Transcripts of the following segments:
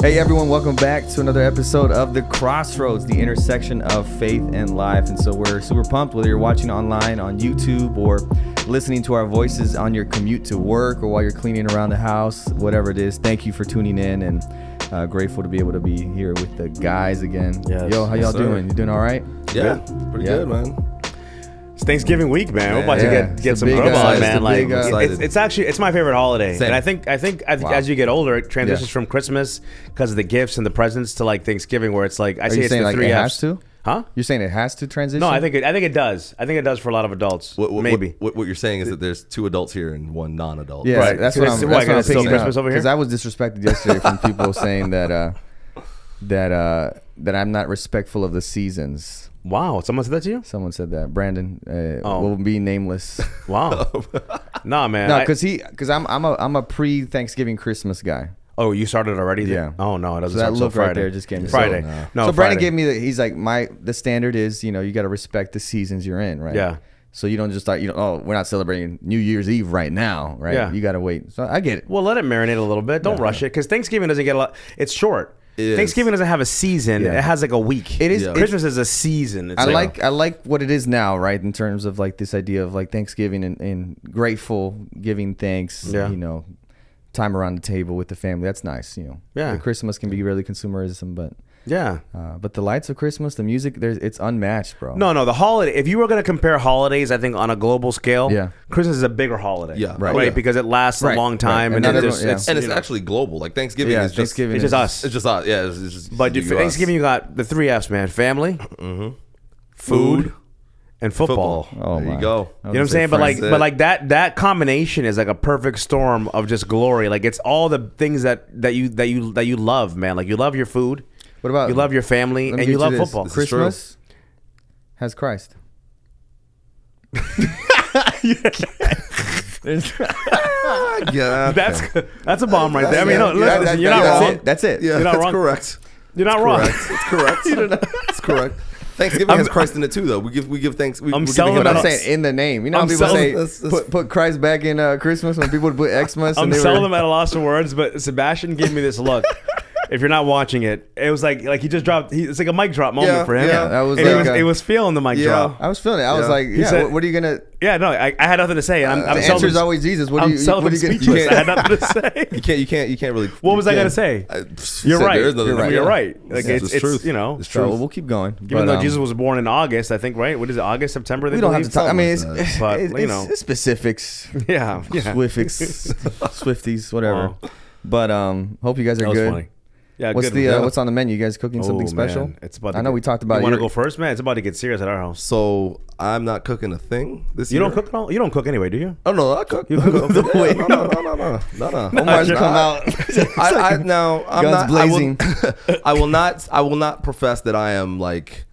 Hey everyone, welcome back to another episode of the Crossroads, the intersection of faith and life. And so we're super pumped, whether you're watching online on YouTube or listening to our voices on your commute to work or while you're cleaning around the house, whatever it is. Thank you for tuning in, and grateful to be able to be here with the guys again. Yes. Yo, how y'all doing? You doing all right? Yeah, pretty good, man. It's Thanksgiving week, man. We're about to get some big, grub on, it's man. a Like big, it's actually my favorite holiday, Same. and I think as you get older, it transitions Yeah. from Christmas because of the gifts and the presents to like Thanksgiving, where it's like I Are say you it's saying the like three it Fs. has to? Huh? You're saying it has to transition? No, I think it does. I think it does for a lot of adults. Maybe. What you're saying is that there's two adults here and one non-adult. Yeah, Right. that's So what it's- I'm, why, that's what I'm it's still picking Christmas up. over here? Because I was disrespected yesterday from people saying that I'm not respectful of the seasons. Wow, someone said that to you? Someone said that. Brandon Oh. will be nameless. Wow. Nah, man. No, because I'm a pre-Thanksgiving Christmas guy. Oh, you started already? Yeah. Oh no, it doesn't So that start till look right Friday. there just gave me Friday. So, No, so Brandon Friday. gave me he's like the standard is, you got to respect the seasons you're in, right? Yeah. So you don't just start, we're not celebrating New Year's Eve right now, right? Yeah. You got to wait. So I get it. Well, let it marinate a little bit. Don't rush it, because Thanksgiving doesn't get a lot. It's short. It is. Thanksgiving doesn't have a season. Yeah. It has like a week. It is. Yeah. Christmas is a season. It's I like what it is now, right? In terms of like this idea of like Thanksgiving and grateful, giving thanks, Yeah. time around the table with the family. That's nice, Yeah. The Christmas can be really consumerism, Yeah. but the lights of Christmas, the music, it's unmatched, bro. No, the holiday. If you were going to compare holidays, I think on a global scale, Yeah. Christmas is a bigger holiday. Yeah. Right. Oh, yeah. Because it lasts Right, a long time, right. and And then not there's, everyone- it's, And it's you know. actually global. Like Thanksgiving Yeah, is just Thanksgiving It's just us. It's just us. Yeah, it's just. But you, Thanksgiving, you got the three F's, man: family, food, and football. Oh, there my. you go. I was You know what I'm gonna say saying? But friends. like that combination is like a perfect storm of just glory. Like it's all the things that you love, man. Like you love your food, What about you love your family, let me and you get love this. football. This is true. Christmas has Christ. Yeah. That's a bomb right there. I mean, no, Yeah, listen, you're not wrong. That's it. Yeah, You're not that's wrong. correct. You're not wrong. It's correct. It's correct. Thanksgiving has Christ in it too, though. We give thanks. I'm we're selling giving But him I'm thanks. saying in the name. You know how I'm people selling- say put Christ back in Christmas when people would put Xmas. I'm and they selling were, them at a loss of words, but Sebastian gave me this look. If you're not watching it, it was like he just dropped. It's like a mic drop moment Yeah, for him. yeah. That was And like it was feeling the mic Yeah. drop. I was feeling it. I was Yeah. like, yeah. said- What are you gonna? Yeah, no, I had nothing to say. I'm The selling answer is them- always Jesus. What I'm do you? selling What are them you gonna? speechless. I had nothing to say. You can't really. What was I you gonna can't- say? I You're said right. there is nothing to say. You're right. Like Yeah. it's truth. you know, It's So true. we'll keep going. even though Jesus was born in August, I think, right? What is it? August, September? They we don't have to believe? talk. I mean, it's, Something like But, it's, you know. it's specifics, Yeah, yeah. Swiffies, Swifties, whatever. Wow. But hope you guys are That was good. funny. Yeah, What's good. the Yeah. what's on the menu? You guys cooking something Oh, special? man. It's about. I know we talked about You want to your- go first, man? It's about to get serious at our house. So I'm not cooking a thing this You year. don't cook at all. You don't cook anyway, do you? Oh no, I cook. You cook. Yeah, no. Omar's come out. No, I'm Guns not. blazing. I will not profess that I am like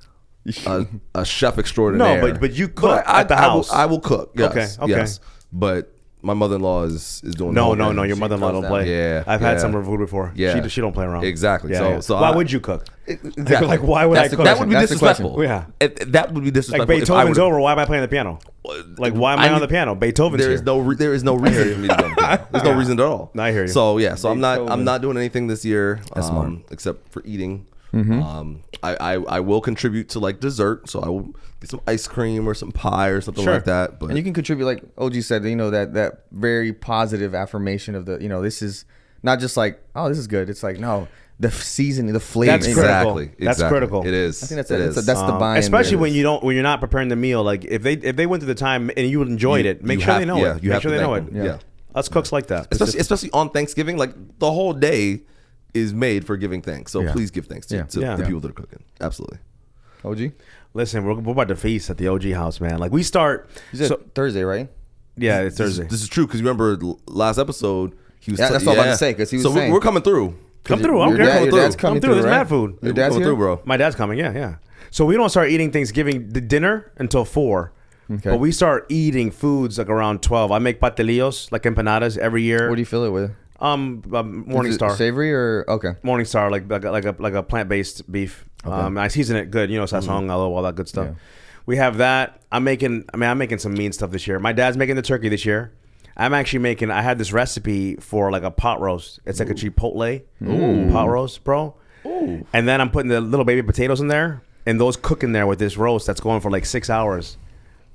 a chef extraordinaire. No, but you cook I, at the I will- house. I will cook. Yes, Okay. Yes. But my mother-in-law is doing. No, the whole thing. your mother-in-law goes don't play. Yeah, I've had yeah. some of her food before. Yeah. she don't play around. Exactly. Yeah, So yeah. Why I- would you cook? Exactly. Like, why would That's I the cook? That would be That's the disrespectful. question. Yeah. That would be Like disrespectful. if I Beethoven's were to- over. Why am I playing the piano? Like, why am I on the piano? Beethoven's There here. is there is no reason for me to go. There's no reason at all. I hear you. So yeah, so I'm Beethoven. not doing anything this year, smart. except for eating. I will contribute to like dessert, so I will get some ice cream or some pie or something Sure. like that. But And you can contribute, like OG said, that very positive affirmation of the, this is not just like, oh, this is good. It's like, no, the seasoning, the flavor. That's critical. exactly, That's critical. It is. I think that's It it. is. That's the buy-in. Especially there. when you're not preparing the meal. Like if they went through the time and you enjoyed it, make you sure have- they know yeah, it. you Make have sure to they know it. thank them. Yeah. Us cooks like that. especially on Thanksgiving, like the whole day is made for giving thanks. So Yeah. please give thanks to, Yeah. to Yeah. the people that are cooking. Absolutely. OG. Listen, we're about to feast at the OG house, man. Like we start. You said Thursday, right? Yeah, it's Thursday. This is true because you remember last episode he was. Yeah, that's what I'm about to say, 'cause he was so saying- we're coming through. Come through. I don't Your care. dad- your dad's Come coming through. through, There's right? mad food. Your dad's Coming here? through, bro. My dad's coming. Yeah. So we don't start eating Thanksgiving dinner until 4. Okay. But we start eating foods like around 12. I make patelillos, like empanadas, every year. What do you fill it with? Morning Is it Star. Savory or okay? Morning Star, like a plant-based beef. I season it good, sazon, all that good stuff. Yeah. We have that. I'm making some mean stuff this year. My dad's making the turkey this year. I'm actually making. I had this recipe for like a pot roast. It's like a chipotle pot roast, bro. Ooh. And then I'm putting the little baby potatoes in there, and those cook in there with this roast that's going for like 6 hours.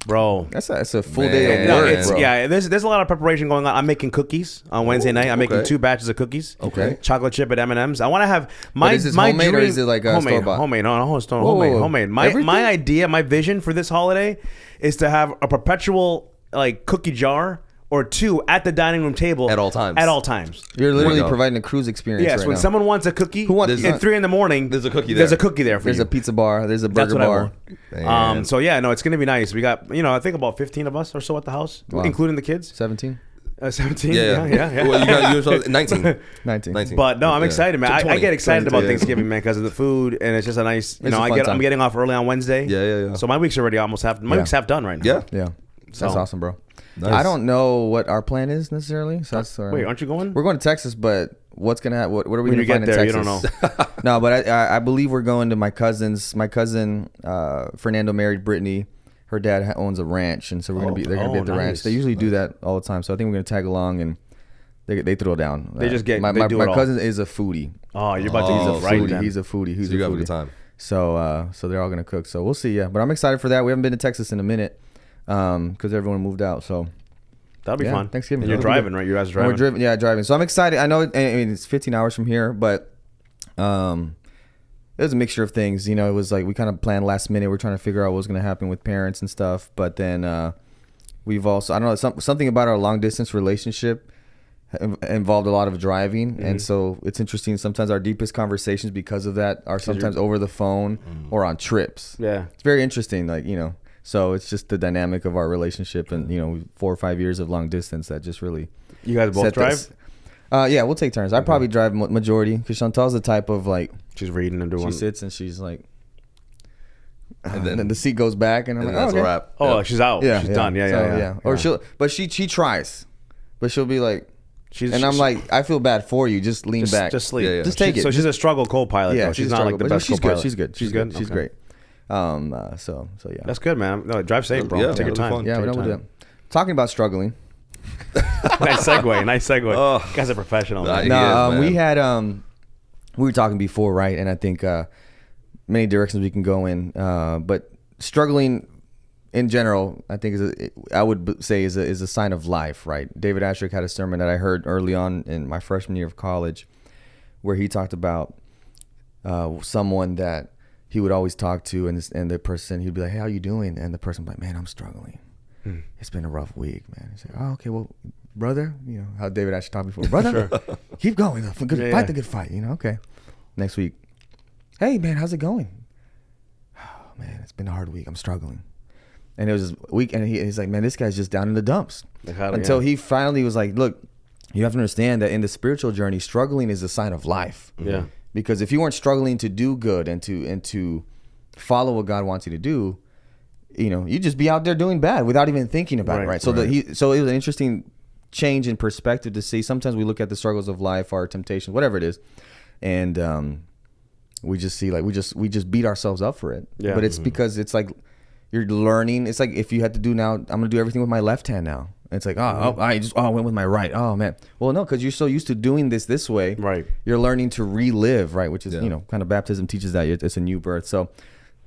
Bro, that's a full day of no, work, it's, bro. yeah. There's a lot of preparation going on. I'm making cookies on Wednesday night. I'm making 2 batches of cookies. Okay, chocolate chip and M&Ms. I want to have my is this my homemade dream, or is it like a homemade? store-bought? Homemade. No, Whoa. homemade. My idea, my vision for this holiday is to have a perpetual like cookie jar or 2 at the dining room table At all times. At all times. You're literally providing a cruise experience. Yes, right when now. someone wants a cookie, at 3 in the morning, there's a cookie there. There's a cookie there for There's you. a pizza bar. There's a burger That's what bar. I want. So yeah, no, it's gonna be nice. We got I think about 15 of us or so at the house, including the kids. 17. 17. Yeah. Well, you got 19. 19. But no, I'm excited, man. I get excited 20, about Thanksgiving, man, because of the food, and it's just a nice. It's a fun time. I'm getting off early on Wednesday. Yeah. So my week's already almost half. My week's half done right now. Yeah. That's awesome, bro. Nice. I don't know what our plan is necessarily. So that's Wait, aren't you going? We're going to Texas, but what's gonna happen? What are we When gonna you get find in there, you Texas? don't know. No, but I believe we're going to my cousin's. My cousin Fernando married Brittany. Her dad owns a ranch, and so they're gonna be at the ranch. They usually do that all the time. So I think we're gonna tag along, and they throw down. They just get my they do my it all. cousin is a foodie. Oh, you're about He's to a eat right foodie. then. He's a foodie. He's So you a got a foodie. good time. So they're all gonna cook. So we'll see. Yeah, but I'm excited for that. We haven't been to Texas in a minute because everyone moved out. So That'll be fun. Thanksgiving. And you're That'll be driving, good. right? You guys are And driving. we're driving. So I'm excited. I know. I mean, it's 15 hours from here, but it was a mixture of things. It was like we kind of planned last minute. We're trying to figure out what was going to happen with parents and stuff. But then we've also, I don't know, something about our long distance relationship involved a lot of driving, and so it's interesting. Sometimes our deepest conversations, because of that, are sometimes over the phone or on trips. Yeah, it's very interesting. So it's just the dynamic of our relationship, and 4 or 5 years of long distance that just really. You guys both drive? Yeah, we'll take turns. I probably drive majority because Chantal's the type of she's reading and doing. She sits and she's like, and then the seat goes back, and I'm like, that's okay. a wrap. Oh, she's out. Yeah, she's done. Yeah. Or she tries, but she'll be like, I'm I'm like, I feel bad for you. Just lean back. Just sleep. Yeah. Just take it. So she's a struggle co-pilot. Yeah, though. She's not like the best she's co-pilot. good. She's good. She's good. She's Okay. great. So yeah. That's good, man. No, drive safe, bro. Yeah, Take your it'll be time. fun. Yeah, Take we'll your do time. that. Talking about struggling. Nice segue. Oh. You guys are professional. Nah, Man. He No, is, we man. had we were talking before, right? And I think many directions we can go in, but struggling in general, I think I would say is a sign of life, right? David Ashrick had a sermon that I heard early on in my freshman year of college, where he talked about someone that he would always talk to, and the person, he'd be like, "Hey, how you doing?" And the person would be like, "Man, I'm struggling. It's been a rough week, man." He's like, "Oh, okay, well, brother," how David Ashrick talked before, "Brother, keep going, fight the good fight." Okay. Next week, "Hey, man, how's it going?" "Oh, man, it's been a hard week. I'm struggling." And it was this week, and he's like, "Man, this guy's just down in the dumps." Until he finally was like, "Look, you have to understand that in the spiritual journey, struggling is a sign of life." Yeah. Because if you weren't struggling to do good and to follow what God wants you to do, you'd just be out there doing bad without even thinking about it, right? So so it was an interesting change in perspective to see. Sometimes we look at the struggles of life, our temptations, whatever it is, and we just see we just beat ourselves up for it. Yeah. But it's because it's like you're learning. It's like if you had to do now, I'm gonna do everything with my left hand now. It's like, I went with my right. Oh man. Well, no, because you're so used to doing this way. Right. You're learning to relive, right? Which is kind of baptism teaches that it's a new birth. So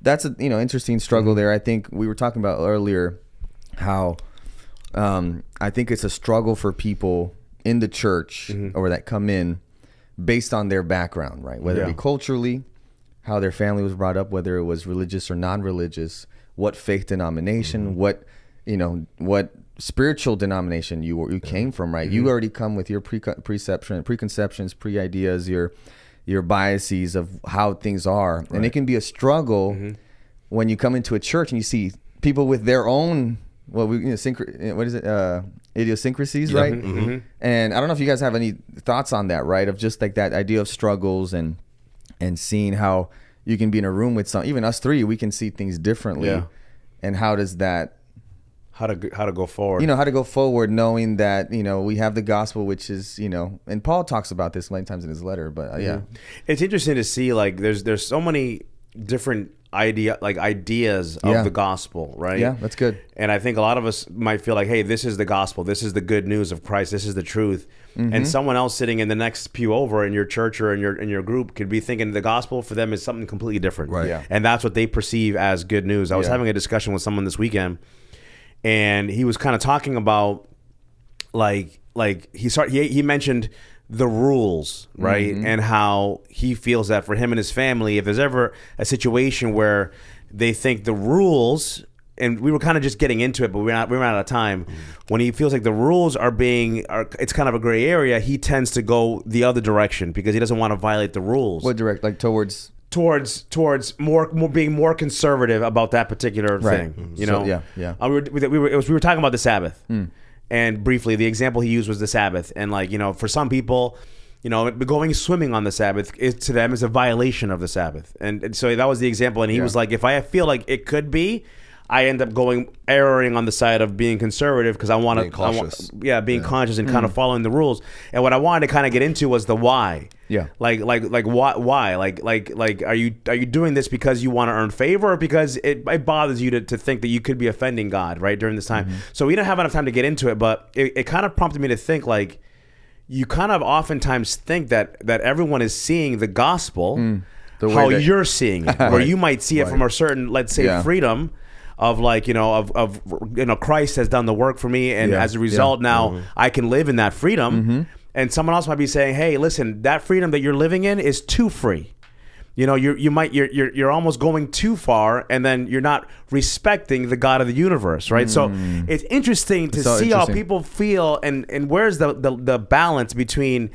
that's a interesting struggle there. I think we were talking about earlier how I think it's a struggle for people in the church or that come in based on their background, right? Whether it be culturally, how their family was brought up, whether it was religious or non-religious, what faith denomination, what spiritual denomination you came from, right? You already come with your preconceptions, pre-ideas, your biases of how things are. Right. And it can be a struggle when you come into a church and you see people with their own, idiosyncrasies, right? And I don't know if you guys have any thoughts on that, right? Of just like that idea of struggles and seeing how you can be in a room with even us three, we can see things differently. Yeah. And how does that, how to go forward, how to go forward, knowing that, we have the gospel, which is, and Paul talks about this many times in his letter, but yeah. It's interesting to see, like, there's so many different ideas of the gospel, right? Yeah, that's good. And I think a lot of us might feel like, hey, this is the gospel, this is the good news of Christ, this is the truth. And someone else sitting in the next pew over in your church or in your group could be thinking the gospel for them is something completely different. Right. Yeah. And that's what they perceive as good news. I was having a discussion with someone this weekend, and he was kind of talking about he mentioned the rules, right? And how he feels that for him and his family, if there's ever a situation where they think the rules, and we were kind of just getting into it, but we ran out of time. When he feels like the rules it's kind of a gray area, he tends to go the other direction because he doesn't want to violate the rules. What direct? Like towards more being more conservative about that particular thing. You know, we were talking about the Sabbath. And briefly, the example he used was the Sabbath. And for some people, going swimming on the Sabbath to them is a violation of the Sabbath. And so that was the example. And he was like, if I feel like it could be, I end up erring on the side of being conservative because I want to, being conscious and kind of following the rules. And what I wanted to kind of get into was the why. Yeah. Like why? Like are you doing this because you want to earn favor or because it bothers you to think that you could be offending God, right, during this time? So we don't have enough time to get into it, but it kind of prompted me to think like you kind of oftentimes think that everyone is seeing the gospel how you're seeing it, or you might see it from a certain, let's say, freedom of Christ has done the work for me, and as a result now I can live in that freedom. And someone else might be saying, hey, listen, that freedom that you're living in is too free. You're almost going too far, and then you're not respecting the God of the universe, right? So it's interesting to see how people feel, and where's the balance between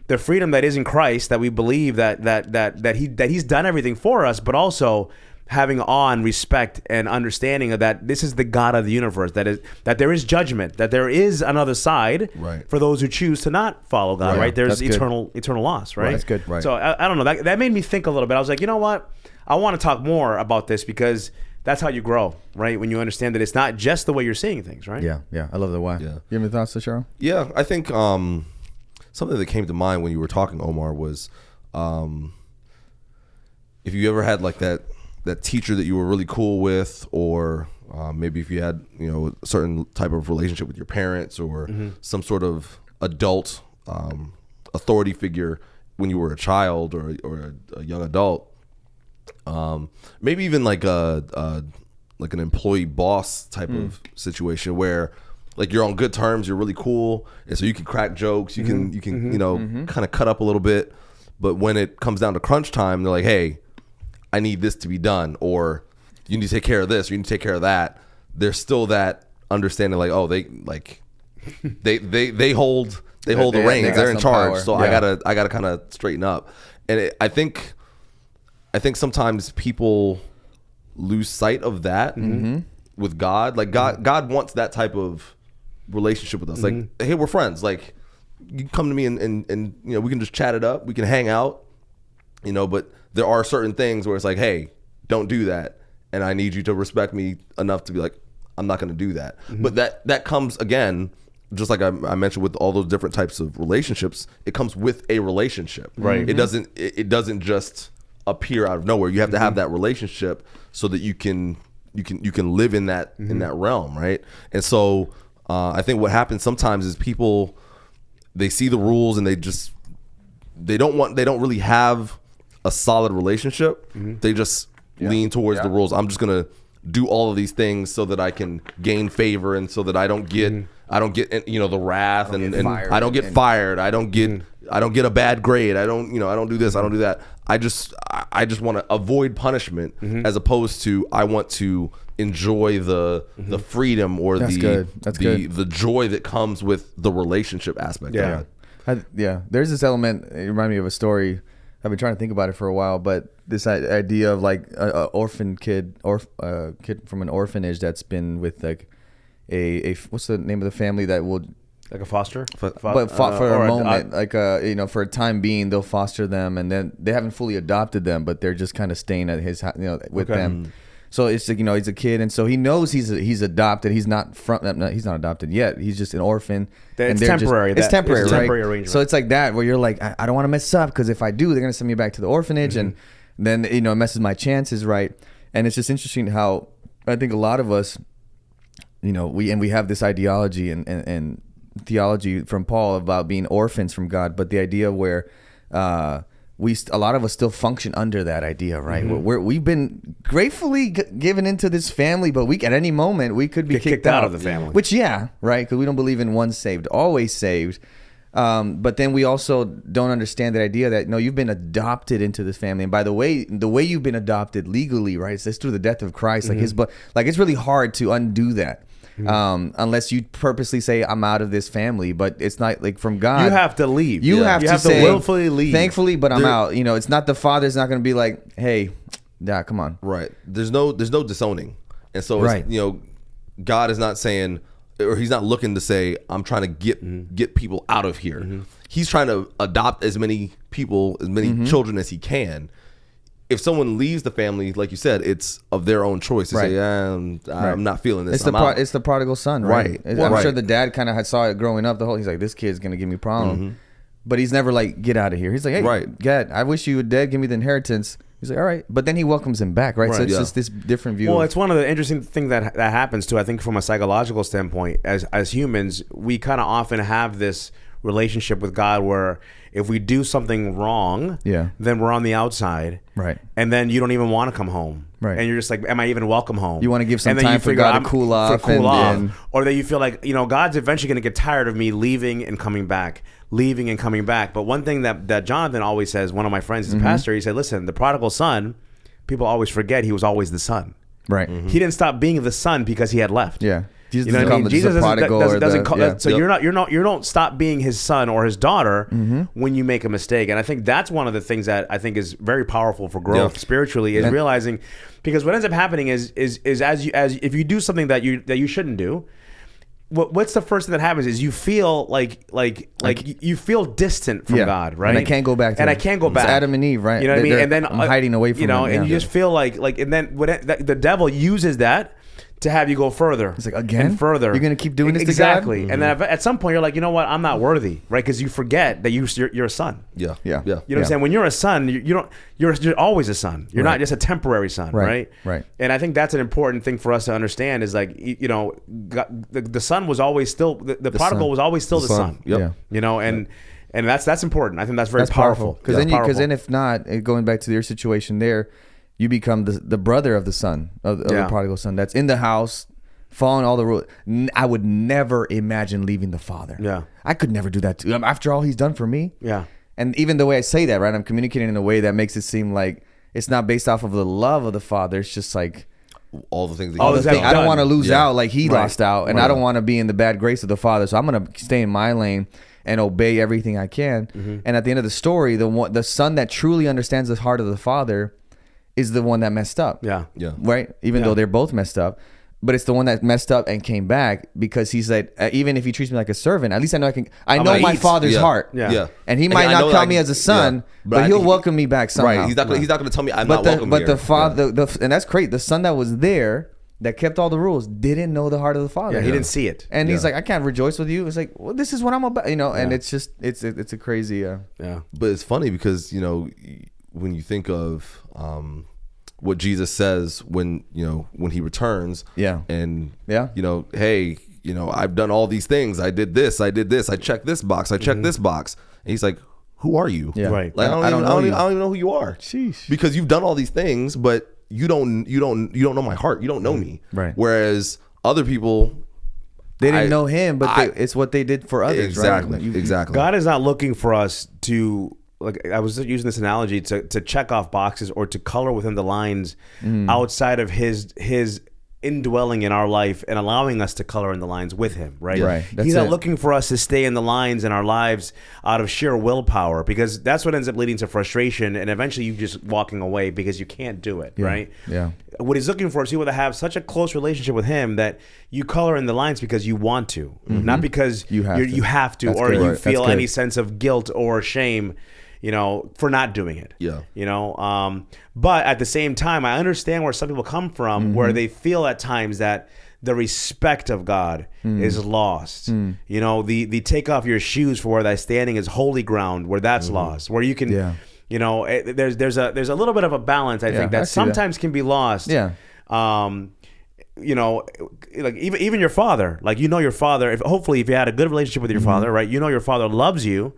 the freedom that is in Christ, that we believe that he's done everything for us, but also having awe and respect and understanding of that this is the God of the universe, that there is judgment, that there is another side for those who choose to not follow God, right? There's eternal loss, right? That's good. Right. So I don't know, that made me think a little bit. I was like, you know what? I want to talk more about this because that's how you grow, right? When you understand that it's not just the way you're seeing things, right? Yeah. I love the why. Yeah. You have any thoughts, Cheryl? Yeah, I think something that came to mind when you were talking, Omar, was if you ever had like that teacher that you were really cool with, or maybe if you had a certain type of relationship with your parents, or some sort of adult authority figure when you were a child or a young adult, maybe even like an employee boss type of situation where like you're on good terms, you're really cool, and so you can crack jokes, you can kind of cut up a little bit, but when it comes down to crunch time, they're like, hey, I need this to be done, or you need to take care of this, or you need to take care of that. There's still that understanding, like, oh, they hold the reins, they're in charge. Power. So I gotta kind of straighten up. And I think sometimes people lose sight of that with God. Like God wants that type of relationship with us. Like, hey, we're friends. Like, you come to me and we can just chat it up. We can hang out. But there are certain things where it's like, hey, don't do that, and I need you to respect me enough to be like, I'm not going to do that. But that comes, again, just like I mentioned with all those different types of relationships, it comes with a relationship. Right. It doesn't just appear out of nowhere. You have to have that relationship so that you can live in that realm, right? And so I think what happens sometimes is people, they see the rules and they don't really have a solid relationship. They just lean towards the rules. I'm just gonna do all of these things so that I can gain favor, and so that I don't get the wrath, and I don't get fired. I don't get a bad grade. I don't do this. I don't do that. I just want to avoid punishment, as opposed to I want to enjoy the freedom or the joy that comes with the relationship aspect of it. There's this element. It reminded me of a story. I've been trying to think about it for a while, but this idea of like a orphan kid, a kid from an orphanage that's been with like a what's the name of the family that will, like a foster, for a moment, for a time being, they'll foster them, and then they haven't fully adopted them, but they're just kind of staying at his with them. So it's like, he's a kid, and so he knows he's adopted. He's not adopted yet. He's just an orphan. It's temporary. It's temporary, right? Arrangement. So it's like that where you're like, I don't want to mess up, because if I do, they're gonna send me back to the orphanage, and then it messes my chances, right? And it's just interesting how I think a lot of us, we have this ideology and theology from Paul about being orphans from God, but the idea where a lot of us still function under that idea, right? We've been gratefully given into this family, but at any moment we could be kicked out of the family. Which, right? Because we don't believe in once saved, always saved. But then we also don't understand the idea that you've been adopted into this family, and by the way you've been adopted legally, right? It's through the death of Christ, like it's really hard to undo that. Unless you purposely say I'm out of this family, but it's not like from God. You have to leave. You have to say, willfully leave. Thankfully, but I'm out. It's not the father's not going to be like, hey, Dad, come on. Right. There's no disowning, and so it's, God is not saying, or he's not looking to say, I'm trying to get people out of here. He's trying to adopt as many people, as many children as he can. If someone leaves the family, like you said, it's of their own choice. They say, I'm not feeling this. It's the prodigal son, right? I'm sure the dad kind of saw it growing up. He's like, this kid's going to give me a problem. But he's never like, get out of here. He's like, hey, Dad, I wish you were dead. Give me the inheritance. He's like, all right. But then he welcomes him back, right? So it's just this different view. Well, it's one of the interesting things that happens too, I think, from a psychological standpoint. As humans, we kind of often have this relationship with God where if we do something wrong, then we're on the outside, right? And then you don't even want to come home, right? And you're just like, am I even welcome home? You want to give some time for God to cool off, or that you feel like God's eventually going to get tired of me leaving and coming back. But one thing that Jonathan always says, one of my friends is a pastor, he said, listen, the prodigal son, people always forget he was always the son, right? He didn't stop being the son because he had left. Jesus doesn't call so you don't stop being his son or his daughter when you make a mistake. And I think that's one of the things that I think is very powerful for growth spiritually, is realizing, because what ends up happening is as if you do something that you shouldn't do, what's the first thing that happens is you feel like you feel distant from God, right? And I can't go back to him. I can't go back. It's Adam and Eve, right? You know what I mean? And then I'm hiding away from him. And you just feel like and then the devil uses that to have you go further. It's like, again? And further. You're going to keep doing this exactly. to God? And then at some point, you're like, you know what? I'm not worthy, right? Because you forget that you're a son. Yeah. You know what I'm saying? When you're a son, you're always a son. You're not just a temporary son, right? Right. And I think that's an important thing for us to understand is like, God, the son was always still, the prodigal was always still the son. Yep. And that's important. I think that's very powerful. Because then if not, going back to your situation there, you become the brother of the son, of the prodigal son that's in the house, following all the rules. I would never imagine leaving the father. Yeah. I could never do that to him after all he's done for me. Yeah. And even the way I say that, right, I'm communicating in a way that makes it seem like it's not based off of the love of the father. It's just like all the things. I don't want to lose out like he lost out, and I don't want to be in the bad grace of the father. So I'm going to stay in my lane and obey everything I can. And at the end of the story, the son that truly understands the heart of the father is the one that messed up. Right? Even though they're both messed up. But it's the one that messed up and came back because he said, even if he treats me like a servant, at least I know my father's heart. And he might not count me as a son, but he'll welcome me back somehow. Right. He's not going to tell me I'm not welcome here. But the father, and that's great. The son that was there, that kept all the rules, didn't know the heart of the father. He didn't see it. And he's like, I can't rejoice with you. It's like, well, this is what I'm about, and it's just, it's a crazy. But it's funny because, when you think of, what Jesus says when he returns, and hey, I've done all these things. I did this. I checked this box. I checked this box. And he's like, who are you? Right. Like, I don't even know who you are. Sheesh. Because you've done all these things, but you don't know my heart. You don't know me. Right. Whereas other people, they didn't know him, but it's what they did for others. Exactly. Right? Exactly. God is not looking for us to, like, I was using this analogy to check off boxes or to color within the lines outside of his indwelling in our life and allowing us to color in the lines with him, right? He's not looking for us to stay in the lines in our lives out of sheer willpower, because that's what ends up leading to frustration and eventually you just walking away because you can't do it, right? What he's looking for is people to have such a close relationship with him that you color in the lines because you want to, not because you have to, or you feel any sense of guilt or shame, for not doing it. But at the same time, I understand where some people come from, where they feel at times that the respect of God is lost. The take off your shoes for where thy standing is holy ground, where that's lost, where you can there's a little bit of a balance. I think I that see that. sometimes can be lost. Yeah. Like even your father, like your father. Hopefully if you had a good relationship with your father, right? Your father loves you,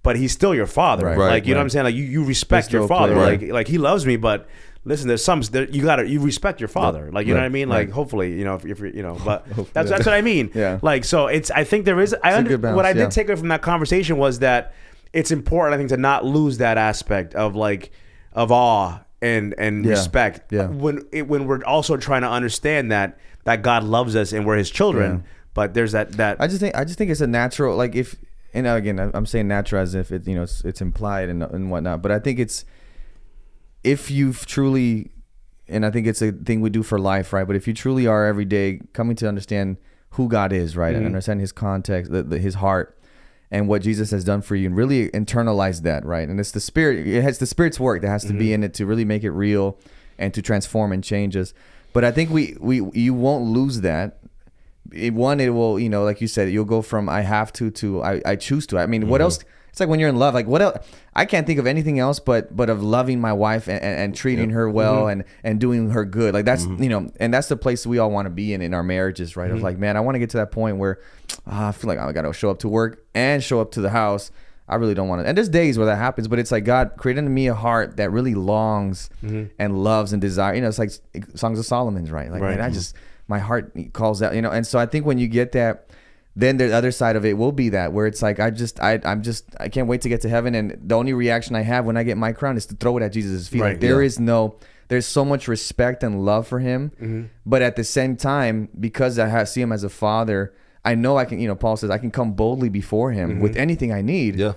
but he's still your father. Right, Like you know right. what I'm saying? Like you respect Still your father. play, Like he loves me, but listen, there's you respect your father. Like you know what I mean? Like hopefully if you're but that's what I mean. Yeah. Like so I think there is a good balance, what I did yeah. take away from that conversation was that it's important, I think, to not lose that aspect of awe and respect when we're also trying to understand that God loves us and we're His children. Yeah. But there's that. I just think it's a natural, like if, and again, I'm saying natural as if it's implied and whatnot, but I think it's, if you've truly, and I think it's a thing we do for life, right? But if you truly are every day coming to understand who God is, right, and understand His context, His heart, and what Jesus has done for you, and really internalize that, right? And it's the Spirit. It has the Spirit's work that has to be in it to really make it real and to transform and change us. But I think you won't lose that. It will, like you said, you'll go from I have to I choose to. I mean, what else? It's like when you're in love. Like what else? I can't think of anything else but of loving my wife and treating her well and doing her good. Like that's and that's the place we all want to be in our marriages, right? Of like, man, I want to get to that point where I feel like I got to show up to work and show up to the house. I really don't want to. And there's days where that happens, but it's like God created in me a heart that really longs and loves and desires. It's like Songs of Solomon's, right? Like, man, my heart calls out, And so I think when you get that, then the other side of it will be that where it's like, I can't wait to get to heaven. And the only reaction I have when I get my crown is to throw it at Jesus' feet. Right, Like there's so much respect and love for Him. But at the same time, because I see Him as a father, I know I can, Paul says, I can come boldly before Him with anything I need. Yeah.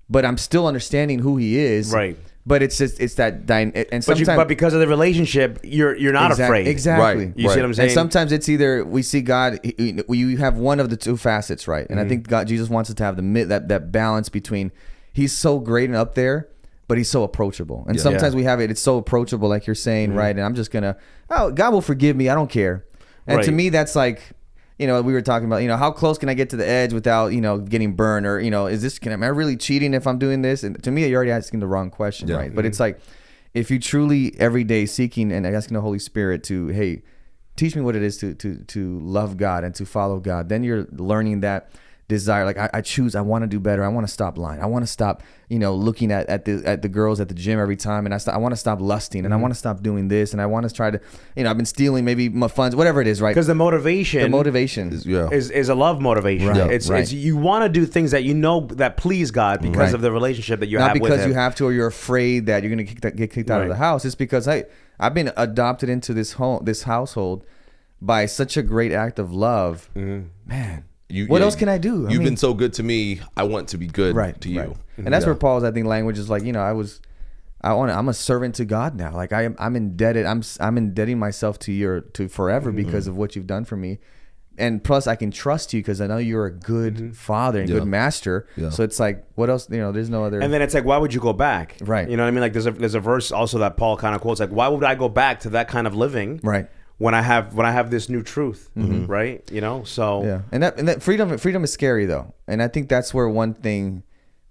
But I'm still understanding who He is. Right. But it's that and sometimes, but because of the relationship, you're not afraid. Exactly. Right. You see what I'm saying? And sometimes it's either we see God, you have one of the two facets, right? And I think Jesus wants us to have that balance between He's so great and up there, but He's so approachable. And sometimes we have it's so approachable, like you're saying, right? And I'm just gonna, God will forgive me. I don't care. And to me, that's like, we were talking about, how close can I get to the edge without, getting burned, or, am I really cheating if I'm doing this? And to me, you're already asking the wrong question, right? But it's like, if you truly every day seeking and asking the Holy Spirit to, hey, teach me what it is to love God and to follow God, then you're learning that desire. Like I want to do better. I want to stop lying. I want to stop, looking at the girls at the gym every time. And I want to stop lusting, and I want to stop doing this. And I want to try to, I've been stealing maybe my funds, whatever it is, right? Because the motivation is a love motivation. Right. It's you want to do things that that please God because of the relationship that you have with Him. Not because you have to, or you're afraid that you're going to get kicked out of the house. It's because I've been adopted into this household by such a great act of love. Man. What else can I do? You've been so good to me. I want to be good to you. Right. And that's where Paul's, I think, language is like, I'm a servant to God now. Like I'm indebted. I'm indebting myself to forever because of what you've done for me. And plus I can trust you because I know you're a good father and good master. Yeah. So it's like, what else? There's no other. And then it's like, why would you go back? Right. You know what I mean? Like there's a verse also that Paul kind of quotes, like, why would I go back to that kind of living? Right. When I have this new truth, right? So yeah, and that freedom is scary though, and I think that's where one thing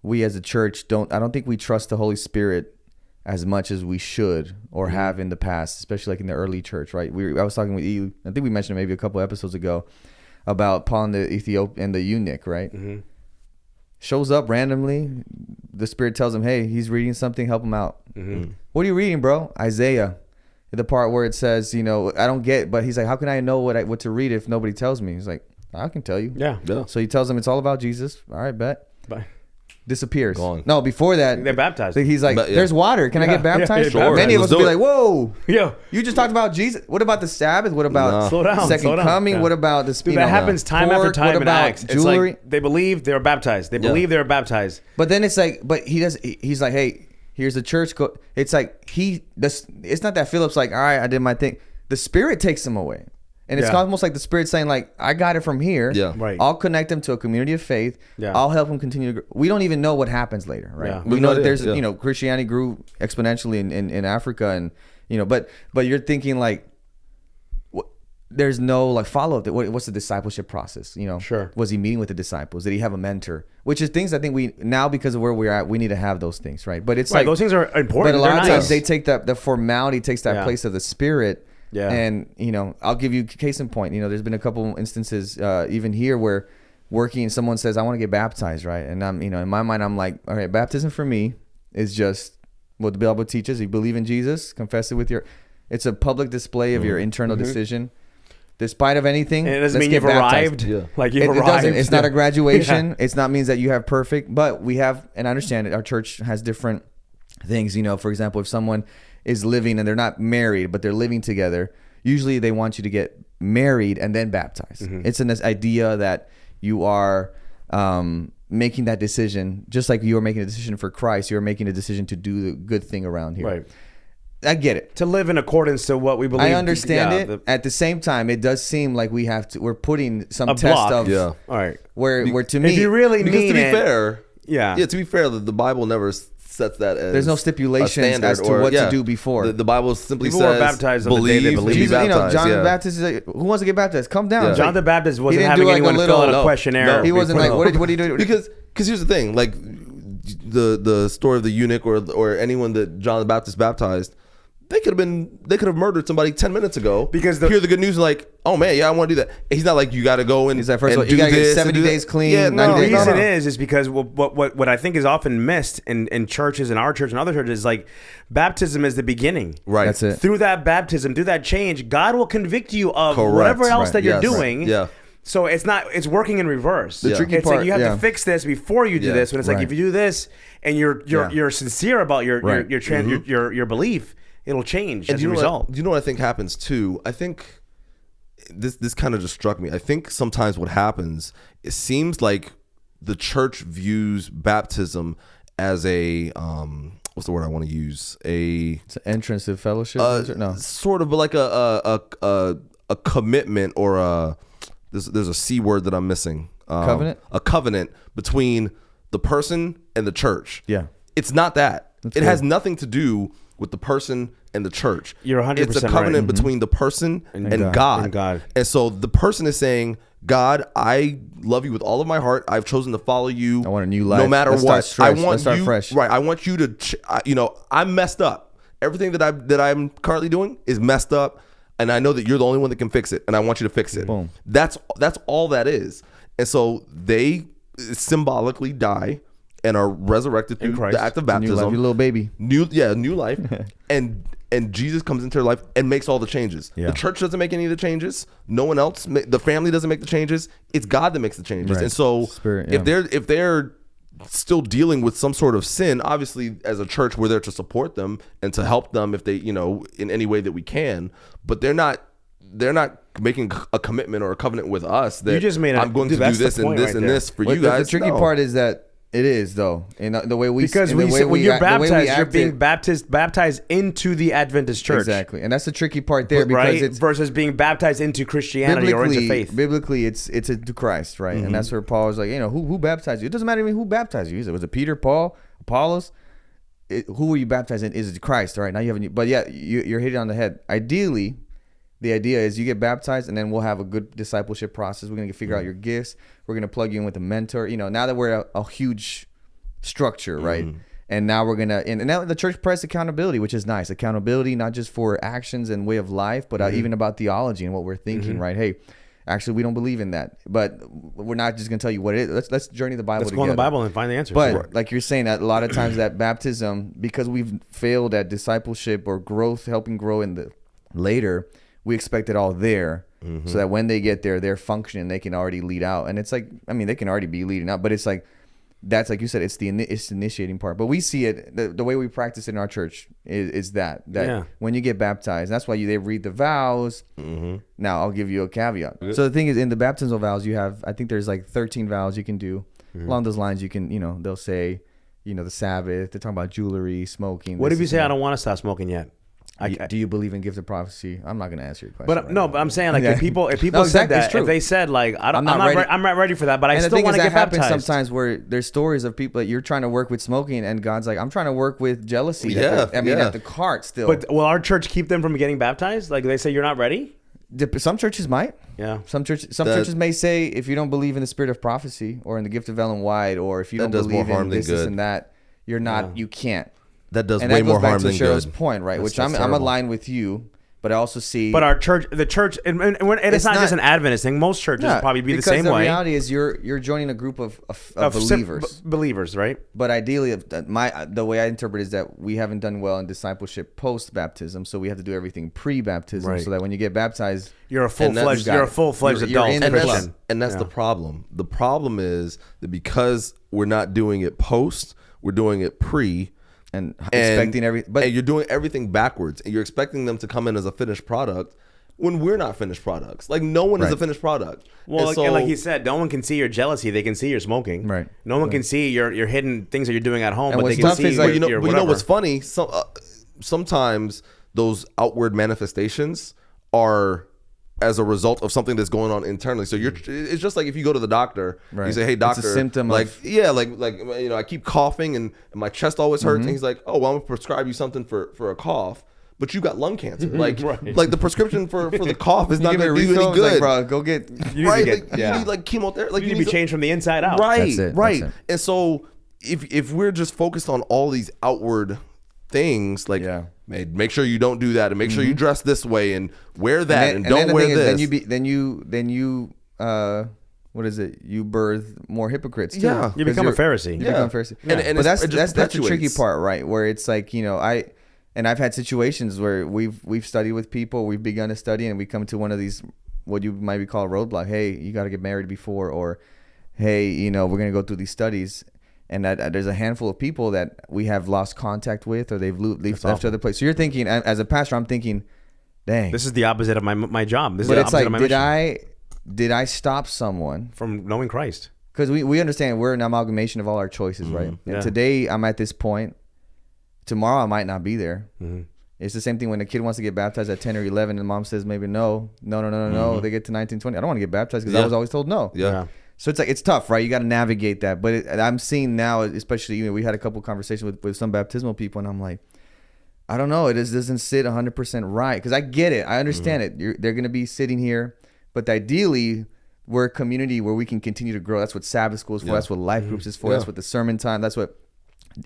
we as a church I don't think we trust the Holy Spirit as much as we should or have in the past, especially like in the early church, right? I was talking with you, I think we mentioned it maybe a couple episodes ago about Paul and the Ethiopian and the eunuch, right? Shows up randomly, the Spirit tells him, hey, he's reading something, help him out. What are you reading, bro? Isaiah. The part where it says, I don't get, but he's like, how can I know what to read if nobody tells me? He's like, I can tell you. Yeah. So he tells them it's all about Jesus. All right, bet. Bye. Disappears. Gone. No, before that, they're baptized. He's like, there's water. Can I get baptized? Sure. Many of us would be like, whoa. Yeah. You just talked about Jesus. What about the Sabbath? What about slow down, second coming? Yeah. What about the Dude, that happens time after time in Acts. Jewelry? It's like they believe they're baptized. They believe they're baptized. But then it's like, he's like, hey, here's the church. It's like it's not that Philip's like, all right, I did my thing. The Spirit takes him away. And it's almost like the Spirit saying, like, I got it from here. Yeah. Right. I'll connect him to a community of faith. Yeah. I'll help him continue to grow. We don't even know what happens later, right? Yeah. We know that there's, Christianity grew exponentially in Africa, and, but you're thinking like, there's no like follow up. What's the discipleship process? You know, Sure. Was he meeting with the disciples? Did he have a mentor? Which is things I think we now, because of where we're at, we need to have those things, right? But it's Right, like those things are important. But a lot They're of nice. times they take the formality takes that Yeah. place of the spirit. Yeah. And you know, I'll give you case in point. You know, there's been a couple instances even here where working, someone says, "I want to get baptized," right? And I'm, you know, in my mind, I'm like, all right, baptism for me is just what the Bible teaches. You believe in Jesus, confess it with your. It's a public display of your internal decision. Despite of anything, And it doesn't let's mean get you've baptized. arrived. Yeah. Like you've It arrived. doesn't. It's not a graduation. Yeah. It's not means that you have perfect, but we have, and I understand it. Our church has different things. You know, for example, if someone is living and they're not married, but they're living together, usually they want you to get married and then baptized. It's this idea that you are making that decision, just like you are making a decision for Christ. You're making a decision to do the good thing around here. Right. I get it. To live in accordance to what we believe. I understand Yeah, it. At the same time, it does seem like we're putting some A test block. of Yeah. All right. where to me, If you really Because mean to be it, fair, Yeah. to be fair, the Bible never sets that as there's no a stipulations standard as to what to do before. The Bible simply People were says baptized on the day they believe to believed. be Jesus, you know, baptized. John the yeah. Baptist is like, who wants to get baptized? Come down. Yeah. It's John like- the Baptist wasn't didn't having do like a anyone fill out a little- questionnaire. he wasn't like, what do you do? because here's the thing, like the story of the eunuch or anyone that John the Baptist baptized, they could have murdered somebody 10 minutes ago Because hear the good news and like, oh man, yeah, I want to do that. He's not like, you got to go and He's like, first of and all, you do gotta get this 70 and do days that. clean, Yeah, 90 no, The days- reason no. is because what I think is often missed in churches, in our church and other churches, is like baptism is the beginning. right. That's it. Through that baptism, through that change, God will convict you of Correct. whatever else Right. that you're Yes. doing. Yeah. So it's working in reverse. The tricky it's part, like you have yeah. to fix this before you do Yeah. this. When it's like Right. if you do this and you're sincere about your Right. your belief, it'll change And as do a you know result. What, do you know what I think happens too? I think this kind of just struck me. I think sometimes what happens, it seems like the church views baptism as a what's the word I want to use? It's an entrance to fellowship. No. Sort of like a commitment or there's a C word that I'm missing. Covenant? A covenant between the person and the church. Yeah. It's not that. That's it good. has nothing to do with the person and the church. You're 100% It's a covenant right. between the person and God. And God. And so the person is saying, God, I love you with all of my heart. I've chosen to follow you. I want a new life. No matter Let's what. start I fresh. want Let's start you, fresh. Right. I want you to, I'm messed up. Everything that I'm currently doing is messed up. And I know that you're the only one that can fix it. And I want you to fix it. Boom. That's all that is. And so they symbolically die and are resurrected through Christ. the act of New life, baptism. your little baby. New life. and Jesus comes into their life and makes all the changes. Yeah. The church doesn't make any of the changes. No one else, the family doesn't make the changes. It's God that makes the changes. Right. And so Spirit, yeah. if they're still dealing with some sort of sin, obviously as a church we're there to support them and to help them if they, in any way that we can, but they're not making a commitment or a covenant with us that You just made I'm going dude, to do that's the this and point this right and there. this for Well, you guys. The tricky No. part is that it is though, in the way we Because in the way when you're act- the way we baptized, you're acted- being baptized into the Adventist church. Exactly, and that's the tricky part there because Right? it's Versus being baptized into Christianity or into faith. Biblically, it's into Christ, right? And that's where Paul was like, who baptized you? It doesn't matter even who baptized you. He said, was it Peter, Paul, Apollos? Who were you baptized in? Is it Christ? All right, now you haven't. But yeah, you're hitting on the head. Ideally, the idea is you get baptized, and then we'll have a good discipleship process. We're gonna figure out your gifts. We're gonna plug you in with a mentor. Now that we're a huge structure, right? And now we're gonna and now the church provides accountability, which is nice. Accountability not just for actions and way of life, but even about theology and what we're thinking, right? Hey, actually, we don't believe in that, but we're not just gonna tell you what it is. Let's journey the Bible Let's together. go in the Bible and find the answers. But like you're saying, that a lot of times that baptism, because we've failed at discipleship or growth, helping grow in the later, we expect it all there, so that when they get there, they're functioning, they can already lead out. And it's like, they can already be leading out, but it's like, that's like you said, it's the initiating part. But we see it, the way we practice it in our church is that Yeah. when you get baptized, that's why they read the vows. Now I'll give you a caveat. So the thing is, in the baptismal vows, you have, I think there's like 13 vows you can do. Along those lines, you can, they'll say, the Sabbath, they're talking about jewelry, smoking. what this, if you this, say and I that. don't want to stop smoking yet? Do you believe in gift of prophecy? I'm not going to answer your question. But right no, now. but I'm saying like Yeah. if people No, said exactly, it's that, true. if they said like I'm not ready for that, but I And the still thing want is to that get happens baptized. sometimes where there's stories of people that you're trying to work with smoking, and God's like, I'm trying to work with jealousy. Yeah, at the cart still. But will our church keep them from getting baptized? Like they say you're not ready? Some churches might. Yeah. Some churches may say, if you don't believe in the spirit of prophecy or in the gift of Ellen White, or if you don't does more believe harm in than this good. and that, you're not. You can't. That does And way that goes more back harm to than Cheryl's good. point, right? Which I'm terrible. aligned with you, but I also see. But the church, and it's not just an Adventist thing. Most churches Yeah, would probably be the because same the way. reality is you're joining a group of Of believers. believers, right? But ideally, the way I interpret is that we haven't done well in discipleship post baptism, so we have to do everything pre baptism, Right. so that when you get baptized, You're a full-fledged got it. You're adult in the Christian. club. And that's the problem. The problem is that because we're not doing it post, we're doing it pre. and expecting everything. But And you're doing everything backwards, and you're expecting them to come in as a finished product when we're not finished products. Like, no one is a Right. finished product. Well, and and like he said, no one can see your jealousy. They can see your smoking. Right. No one can see your hidden things that you're doing at home, And but they what's can tough see is, your, like, your but you know whatever. what's funny? Sometimes those outward manifestations are as a result of something that's going on internally. So it's just like if you go to the doctor, you Right. say, "Hey, It's a doctor, symptom like of- like I keep coughing and my chest always hurts." And he's like, "Oh, well, I'm gonna prescribe you something for a cough." But you got lung cancer. Like, Right. like the prescription for the cough is you not give me going a to do you refill, any it's like, good. bro, go get. You need Right? to Like, get, you need like chemotherapy. Like you need to be changed from the inside out. Right, That's it. right. That's it. And so if we're just focused on all these outward things, like, Yeah. make sure you don't do that, and make sure you dress this way, and wear that, and don't the wear thing is, this. then you what is it? You birth more hypocrites. Too, Yeah. You 'cause become a you're- Pharisee. You Yeah. become a Pharisee. And but it just that's the tricky perpetuates. part, right? Where it's like, I've had situations where we've studied with people, we've begun to study, and we come to one of these what you might be called roadblock. Hey, you got to get married before, or hey, we're gonna go through these studies. And that there's a handful of people that we have lost contact with, or they've left to other places. So you're thinking, as a pastor, I'm thinking, dang. This is the opposite of my job. This is But the it's opposite like, of my mission. did I stop someone? From knowing Christ. Because we understand we're an amalgamation of all our choices, right? And Yeah. today I'm at this point. Tomorrow I might not be there. It's the same thing when a kid wants to get baptized at 10 or 11 and mom says maybe no. They get to 19, 20. I don't want to get baptized because I was always told no. Yeah. So it's tough, right? You got to navigate that. But I'm seeing now, especially, we had a couple conversations with some baptismal people, and I'm like, I don't know. It just doesn't sit 100% right. Because I get it. I understand it. They're going to be sitting here. But ideally, we're a community where we can continue to grow. That's what Sabbath school is for. That's what life groups is for. That's what the sermon time. That's what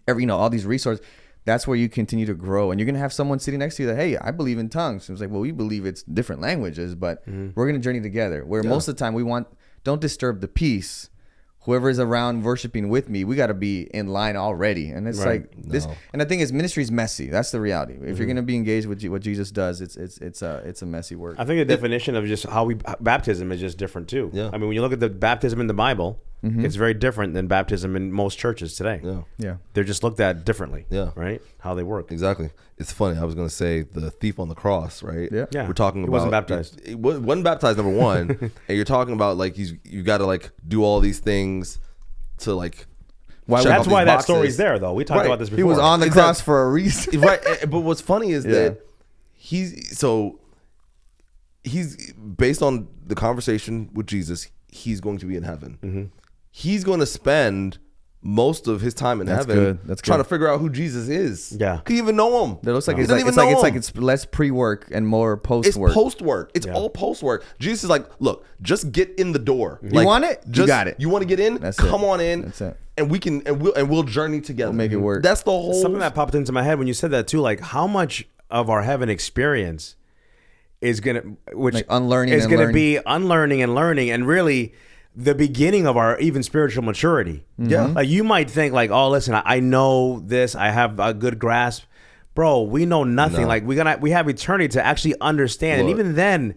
all these resources. That's where you continue to grow. And you're going to have someone sitting next to you that, hey, I believe in tongues. And it's like, well, we believe it's different languages, but we're going to journey together. Where most of the time don't disturb the peace. Whoever is around worshiping with me, we got to be in line already. And it's like this. And the thing is, ministry is messy. That's the reality. If you're going to be engaged with what Jesus does, it's a messy work. I think the definition of just how baptism is just different too. Yeah. I mean, when you look at the baptism in the Bible, it's very different than baptism in most churches today. Yeah. They're just looked at differently. Yeah. Right? How they work. Exactly. It's funny. I was going to say the thief on the cross, right? Yeah. Yeah. We're talking He about. wasn't baptized. He wasn't baptized, number one. And you're talking about like you got to like do all these things to like. check That's off why these that boxes. story's there, though. We talked Right. about this before. He was on the cross for a reason. Right. But what's funny is that he's based on the conversation with Jesus, he's going to be in heaven. He's going to spend most of his time in heaven good. That's trying good. to figure out who Jesus is. Yeah. Can you even know him? It looks like He it's doesn't like even it's know like him. it's less pre-work and more It's post-work. post work. It's Yeah. all post work. Jesus is like, look, just get in the door. You want it? You got it. You want to get in? That's Come it. on in. That's it. And we'll journey together. We'll make it work. That's the whole. Something that popped into my head when you said that too, like how much of our heaven experience is Like unlearning is and gonna learning. be unlearning and learning, and really the beginning of our even spiritual maturity. Yeah. Like you might think like, oh, listen, I know this, I have a good grasp, bro. We know nothing. No. Like we have eternity to actually understand, and Look. even then.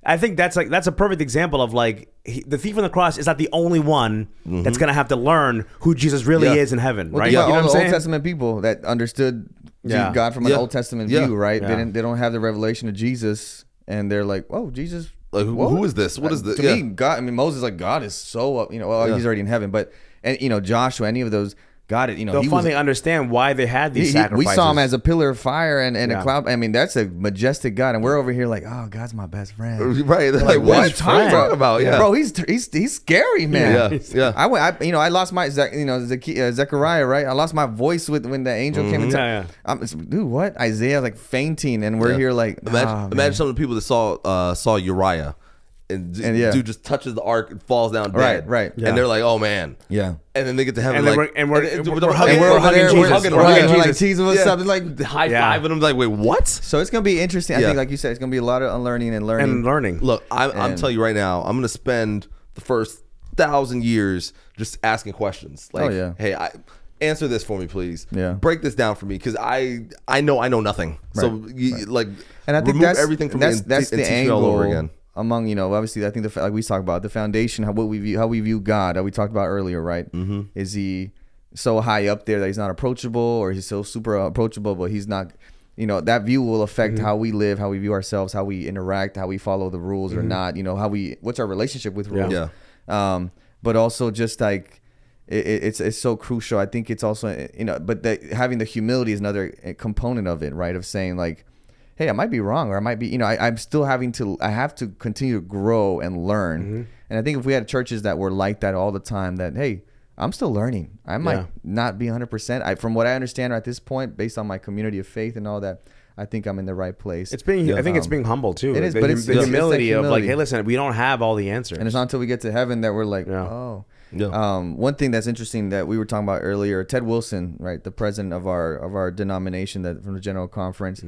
I think that's a perfect example of like the thief on the cross is not the only one that's gonna have to learn who Jesus really Yeah. is in heaven, Well, right? think about You know all what the I'm Old saying? Testament people that understood Yeah. God from an Yeah. Old Testament Yeah. view, right? Yeah. They don't have the revelation of Jesus, and they're like, "Oh, Jesus, Like, who is this? What is this? To me, God. I mean, Moses, like God is so, he's already in heaven. But and Joshua, any of those, got it. You know, They'll he finally understand why they had these sacrifices. we saw him as a pillar of fire and a Yeah. cloud. I mean, that's a majestic God, and we're over here like, oh, God's my best friend. Right? They're like, what are you talking about? Yeah, Bro, he's scary, man. Yeah. I lost my Zechariah, right? I lost my voice when the angel came into. Dude, what? Isaiah like fainting, and we're here like, imagine some of the people that saw Uriah. And dude just touches the ark and falls down dead. Right. Yeah. And they're like, "Oh man." Yeah. And then they get to heaven, and like, we're hugging Jesus. We're like teasing with something like high five, and I'm like, "Wait, what?" So it's gonna be interesting. I think, like you said, it's gonna be a lot of unlearning and learning. Look, I'm telling you right now, I'm gonna spend the first 1,000 years just asking questions. Like, hey, answer this for me, please. Yeah. Break this down for me, because I know nothing. Right. So like, and I think remove everything from me and that's the teach me angle all over again. Among, obviously, I think like we talked about the foundation, how we view God, that we talked about earlier, right? Mm-hmm. Is he so high up there that he's not approachable, or he's so super approachable, but he's not? That view will affect how we live, how we view ourselves, how we interact, how we follow the rules or not. What's our relationship with rules? Yeah. But also just like it's so crucial. I think it's also but having the humility is another component of it, right? Of saying like, hey, I might be wrong, or I might be, I'm still I have to continue to grow and learn. Mm-hmm. And I think if we had churches that were like that all the time, that, hey, I'm still learning. I might not be 100%. From what I understand at this point, based on my community of faith and all that, I think I'm in the right place. I think it's being humble too. It is, but it's the humility of like, hey, listen, we don't have all the answers. And it's not until we get to heaven that we're like, oh. Yeah. One thing that's interesting that we were talking about earlier, Ted Wilson, right, the president of our denomination, that from the General Conference.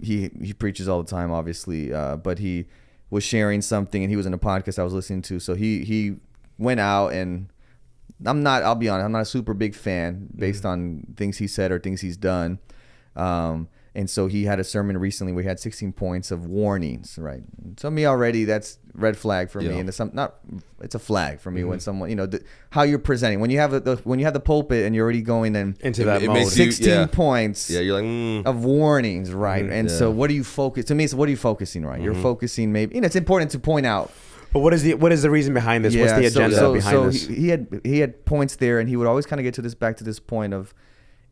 He preaches all the time, obviously, but he was sharing something, and he was in a podcast I was listening to. So he went out, and I'll be honest, I'm not a super big fan based on things he said or things he's done. And so he had a sermon recently where he had 16 points of warnings, right? So me already, that's red flag for me, and it's a flag for me when someone, how you're presenting, when you have the pulpit and you're already going into that mode. 16 points, you're like of warnings, right? And so what do you focus? To me, it's what are you focusing, right? You're focusing maybe, it's important to point out. But what is the reason behind this? What's the agenda behind this? He had points there, and he would always kind of get back to this point of,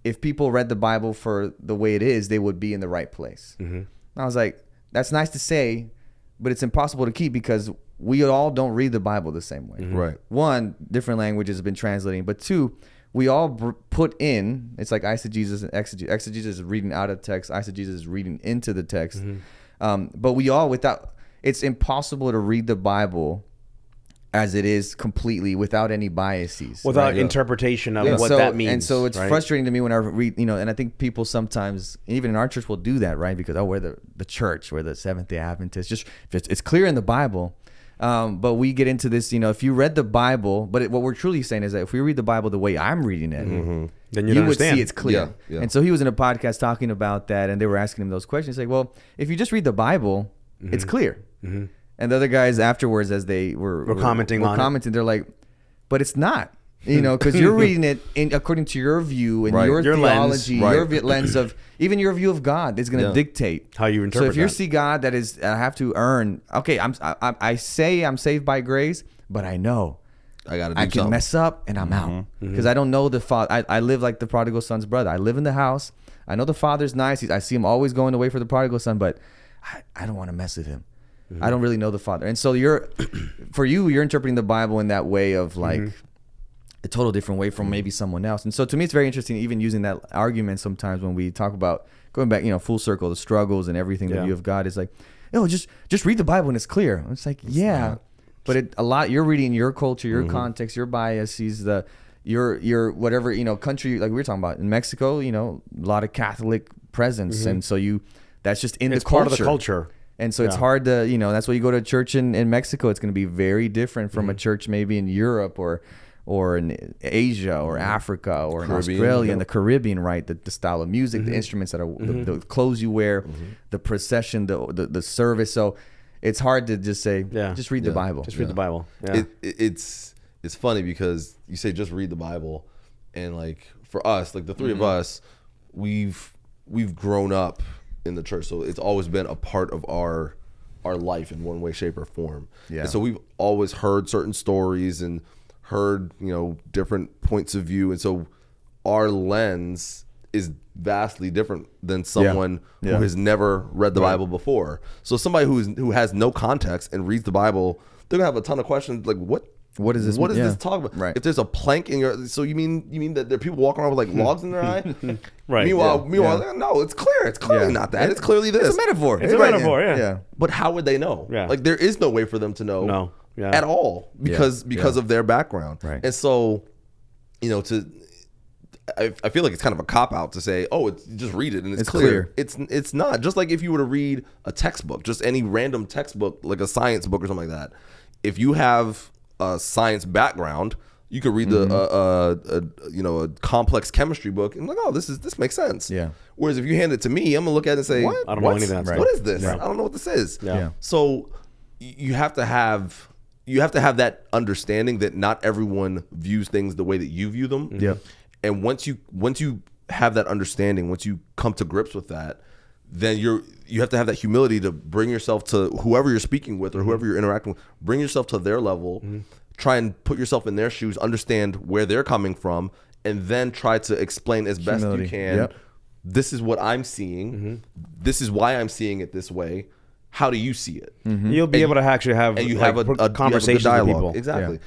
if people read the Bible for the way it is, they would be in the right place. Mm-hmm. I was like, that's nice to say, but it's impossible to keep, because we all don't read the Bible the same way. Mm-hmm. Right. One, different languages have been translating, but two, we all put in, it's like eisegesis and exegesis. Exegesis is reading out of text. Eisegesis is reading into the text. Mm-hmm. But we all, it's impossible to read the Bible as it is completely without any biases, without interpretation of what that means. And so it's frustrating to me when I read, and I think people sometimes, even in our church, will do that, right? Because we're the church, we're the Seventh-day Adventists. It's clear in the Bible, but we get into this, if you read the Bible, but what we're truly saying is that if we read the Bible the way I'm reading it, then you would see it's clear. Yeah. And so he was in a podcast talking about that, and they were asking him those questions. Like, well, if you just read the Bible, it's clear. Mm-hmm. And the other guys afterwards, as they were commenting, they're like, but it's not, because you're reading it according to your view and your theology, your lens of, even your view of God is going to dictate how you interpret. So if you see God that is, I have to earn, okay, I say I'm saved by grace, but I know I can mess up and I'm out, because I don't know the Father. I live like the prodigal son's brother. I live in the house. I know the Father's nice. I see him always going away for the prodigal son, but I don't want to mess with him. I don't really know the Father. And so you're interpreting the Bible in that way of like a total different way from maybe someone else. And so to me, it's very interesting, even using that argument sometimes when we talk about going back, full circle, the struggles and everything, the view of God is like, just read the Bible and it's clear. It's like, but you're reading your culture, your context, your biases, your whatever, country, like we were talking about in Mexico, a lot of Catholic presence. And so that's just in the culture. Part of the culture. And so it's hard to, that's why you go to a church in Mexico, it's going to be very different from a church maybe in Europe or in Asia or Africa or in Australia and the Caribbean, right? The style of music, the instruments that are, the clothes you wear, the procession, the service. So it's hard to just say, just read the Bible. Just read the Bible. Yeah. It's funny because you say just read the Bible, and like for us, like the three of us, we've grown up in the church, so it's always been a part of our life in one way, shape, or form. And so we've always heard certain stories and heard different points of view, and so our lens is vastly different than someone who has never read the Bible before. So somebody who has no context and reads the Bible, they're gonna have a ton of questions like, what is this? What is this talking about? Right. If there's a plank in your, so you mean that there are people walking around with like logs in their eye? Right. Meanwhile, no, it's clear. It's clearly not that. It's clearly this. It's a metaphor. It's a metaphor. Yeah. But how would they know? Yeah. Like there is no way for them to know. No. Yeah. At all because of their background. Right. And so, I feel like it's kind of a cop out to say, oh, it's just read it and it's clear. It's not. Just like if you were to read a textbook, just any random textbook, like a science book or something like that. If you have a science background, you could read a complex chemistry book and like, oh, this makes sense. Yeah. Whereas if you hand it to me, I'm gonna look at it and say, I don't know anything. Right. What is this? I don't know what this is. Yeah. So you have to have that understanding that not everyone views things the way that you view them. Yeah. And once you have that understanding, once you come to grips with that, then you have to have that humility to bring yourself to whoever you're speaking with or whoever you're interacting with, bring yourself to their level, try and put yourself in their shoes, understand where they're coming from, and then try to explain as best you can. Yep. This is what I'm seeing. This is why I'm seeing it this way. How do you see it? You'll be able to actually have and you have a conversation dialogue. with people. Exactly.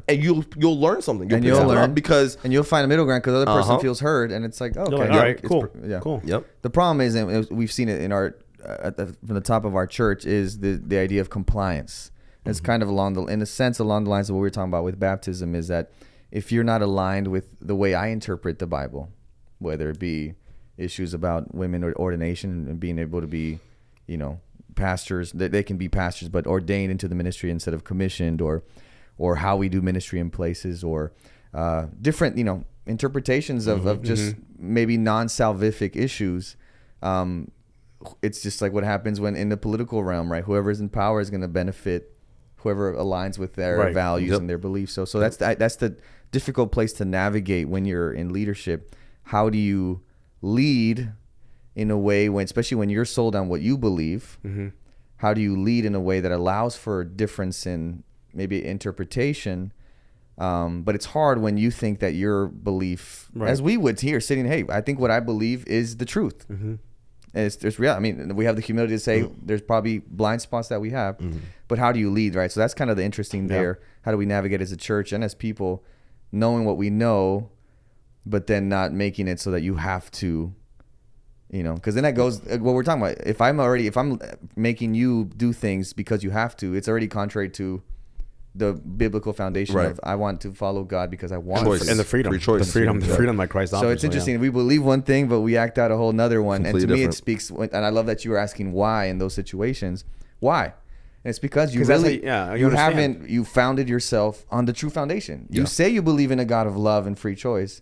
And you'll learn something. And you'll learn because you'll find a middle ground because the other person feels heard, and it's like, okay, like, all right, cool, yeah, cool. Yep. The problem is, and we've seen it in our from the top of our church, is the idea of compliance. It's kind of along the lines of what we were talking about with baptism, is that if you're not aligned with the way I interpret the Bible, whether it be issues about women or ordination and being able to be, pastors, they can be pastors but ordained into the ministry instead of commissioned, or how we do ministry in places, or different interpretations of just maybe non-salvific issues. It's just like what happens when in the political realm, right? Whoever's in power is going to benefit whoever aligns with their values and their beliefs. So that's the difficult place to navigate when you're in leadership. How do you lead in a way especially when you're sold on what you believe, how do you lead in a way that allows for difference in maybe interpretation? But it's hard when you think that your belief, as we would here sitting, hey, I think what I believe is the truth. And there's real. I mean, we have the humility to say there's probably blind spots that we have, but how do you lead, right? So that's kind of the interesting there. How do we navigate as a church and as people, knowing what we know, but then not making it so that you have to, because then that goes what we're talking about. If I'm making you do things because you have to, it's already contrary to the biblical foundation of I want to follow God because I want choice. to. And the freedom, Free choice. the freedom that Christ offers. So it's interesting. We believe one thing, but we act out a whole nother one. Completely and to me, different. it speaks. And I love that you were asking why in those situations. Why? And it's because you 'Cause that's really, how you understand. you founded yourself on the true foundation. You say you believe in a God of love and free choice,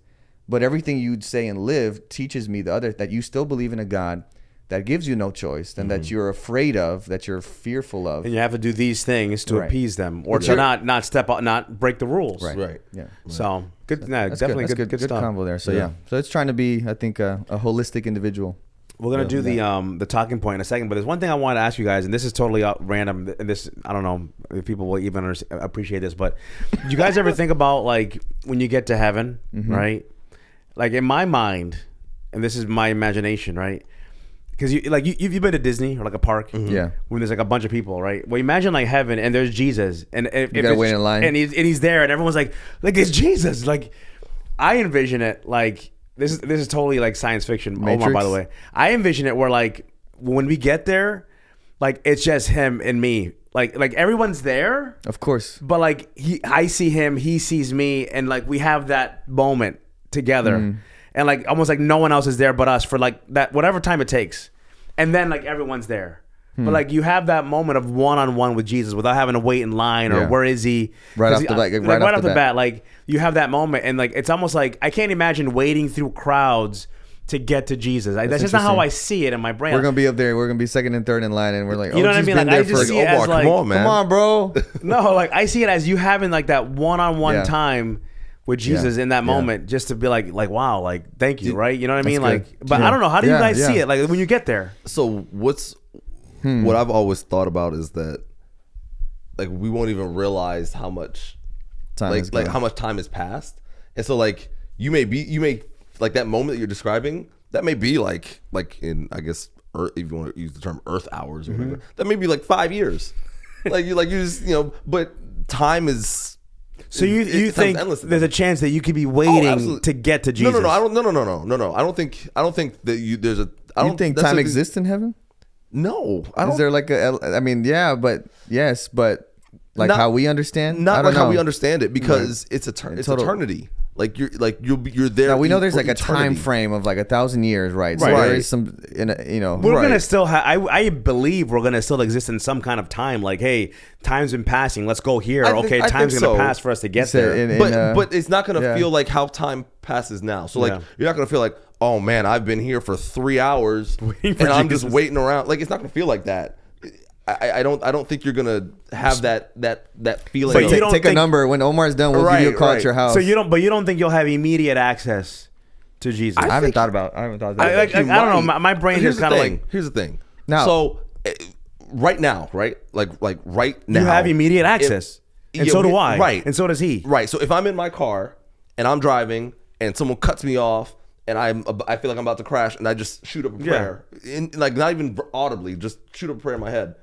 but everything you say and live teaches me that you still believe in a God that gives you no choice, and that you're afraid of, that you're fearful of. And you have to do these things to Right. appease them, or to not step out, not break the rules. Right. Yeah. So good, That's definitely good. That's good stuff. combo there. So so it's trying to be, I think, a holistic individual. We're gonna do the talking point in a second, but there's one thing I want to ask you guys, and this is totally random. And this, I don't know if people will even appreciate this, but do you guys ever think about like when you get to heaven, right? Like in my mind, and this is my imagination, right? Because you've been to Disney or like a park, Yeah. when there's like a bunch of people, right? Well, imagine like heaven and there's Jesus, and if You gotta wait in line, and he's there, and everyone's like it's Jesus. Like I envision it like this is totally like science fiction. Matrix? Omar, by the way, I envision it where like when we get there, like it's just him and me. Like everyone's there, Of course. but like I see him, he sees me, and like we have that moment together. And like almost like no one else is there but us for like that whatever time it takes, and then like everyone's there, but like you have that moment of one-on-one with Jesus without having to wait in line or where is he Right 'Cause off the bat, right off the bat, like you have that moment, and like it's almost like I can't imagine waiting through crowds to get to Jesus. That's just not how I see it in my brain. We're gonna be up there. We're gonna be second and third in line, and we're like, You know what I she's mean? been Like, I there just for- see it as Omar, like, come on, man. Come on, bro. No, like I see it as you having like that one-on-one Yeah. time with Jesus in that moment, just to be like wow, like thank you, right? You know what I mean? good. Like, but I don't know. How do you Yeah, guys see yeah. it? Like when you get there? So what I've always thought about is that like we won't even realize how much Time is like gone. how much time has passed. And so like you may like that moment that you're describing. That may be like in, I guess, Earth, if you want to use the term Earth hours or whatever. That may be like 5 years. like you just but time is. So you think there's a chance that you could be waiting to get to Jesus? No. I don't think that you. There's a. I don't think time exists in heaven. No, I don't. Is there like I mean, yeah, but yes, but like not, how we understand, not like how we understand it, because it's it's total, eternity. Like you're there. Now we know there's like eternity. a time frame of like 1,000 years, right? So there is some, we're gonna still have. I believe we're gonna still exist in some kind of time. Like, hey, time's been passing. Let's go here. Time's gonna pass for us to get there. But it's not gonna feel like how time passes now. So like you're not gonna feel like, oh man, I've been here for 3 hours and I'm just waiting around. Like it's not gonna feel like that. I don't think you're gonna have that feeling. But you don't take a number when Omar's done. We'll give you a call at your house. So you don't think you'll have immediate access to Jesus? I haven't thought about that. I don't know. My brain is kind of like. Here's the thing. Now, so right now, right? Like right now, you have immediate access, and so do I. Right, and so does he. Right. So if I'm in my car and I'm driving and someone cuts me off and I feel like I'm about to crash and I just shoot up a prayer, like not even audibly, just shoot up a prayer in my head.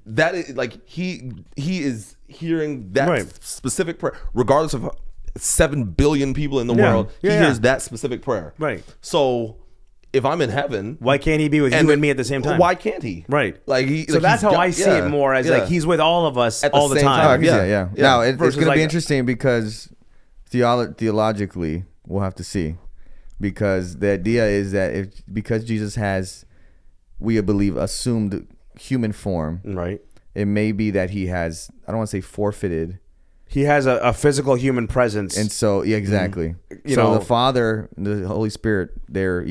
That is like he is hearing that specific prayer, regardless of 7 billion people in the world. He hears that specific prayer. Right. So if I'm in heaven, why can't he be with you and me at the same time? Why can't he? Right. Like that's how I see it more as like he's with all of us all the time. Yeah. Now it's going to be interesting because theologically we'll have to see, because the idea is that because Jesus has, we believe, assumed human form, right? It may be that he has, I don't want to say forfeited. He has a physical human presence, and so exactly. So the Father, the Holy Spirit, they're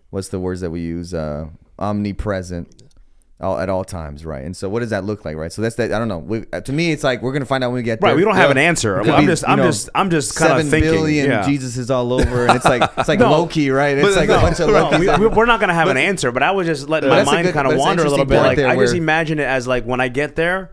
what's the words that we use? Omnipresent. At all times, right? And so, what does that look like, right? So that's that. I don't know. To me, it's like we're gonna find out when we get there. Right. We don't have an answer. I'm just kind of thinking. 7 billion, Jesus is all over, and it's like Loki, right? It's like a bunch of Loki. We're not gonna have an answer, but I was just letting my mind kind of wander a little bit. Like I just imagine it as like when I get there,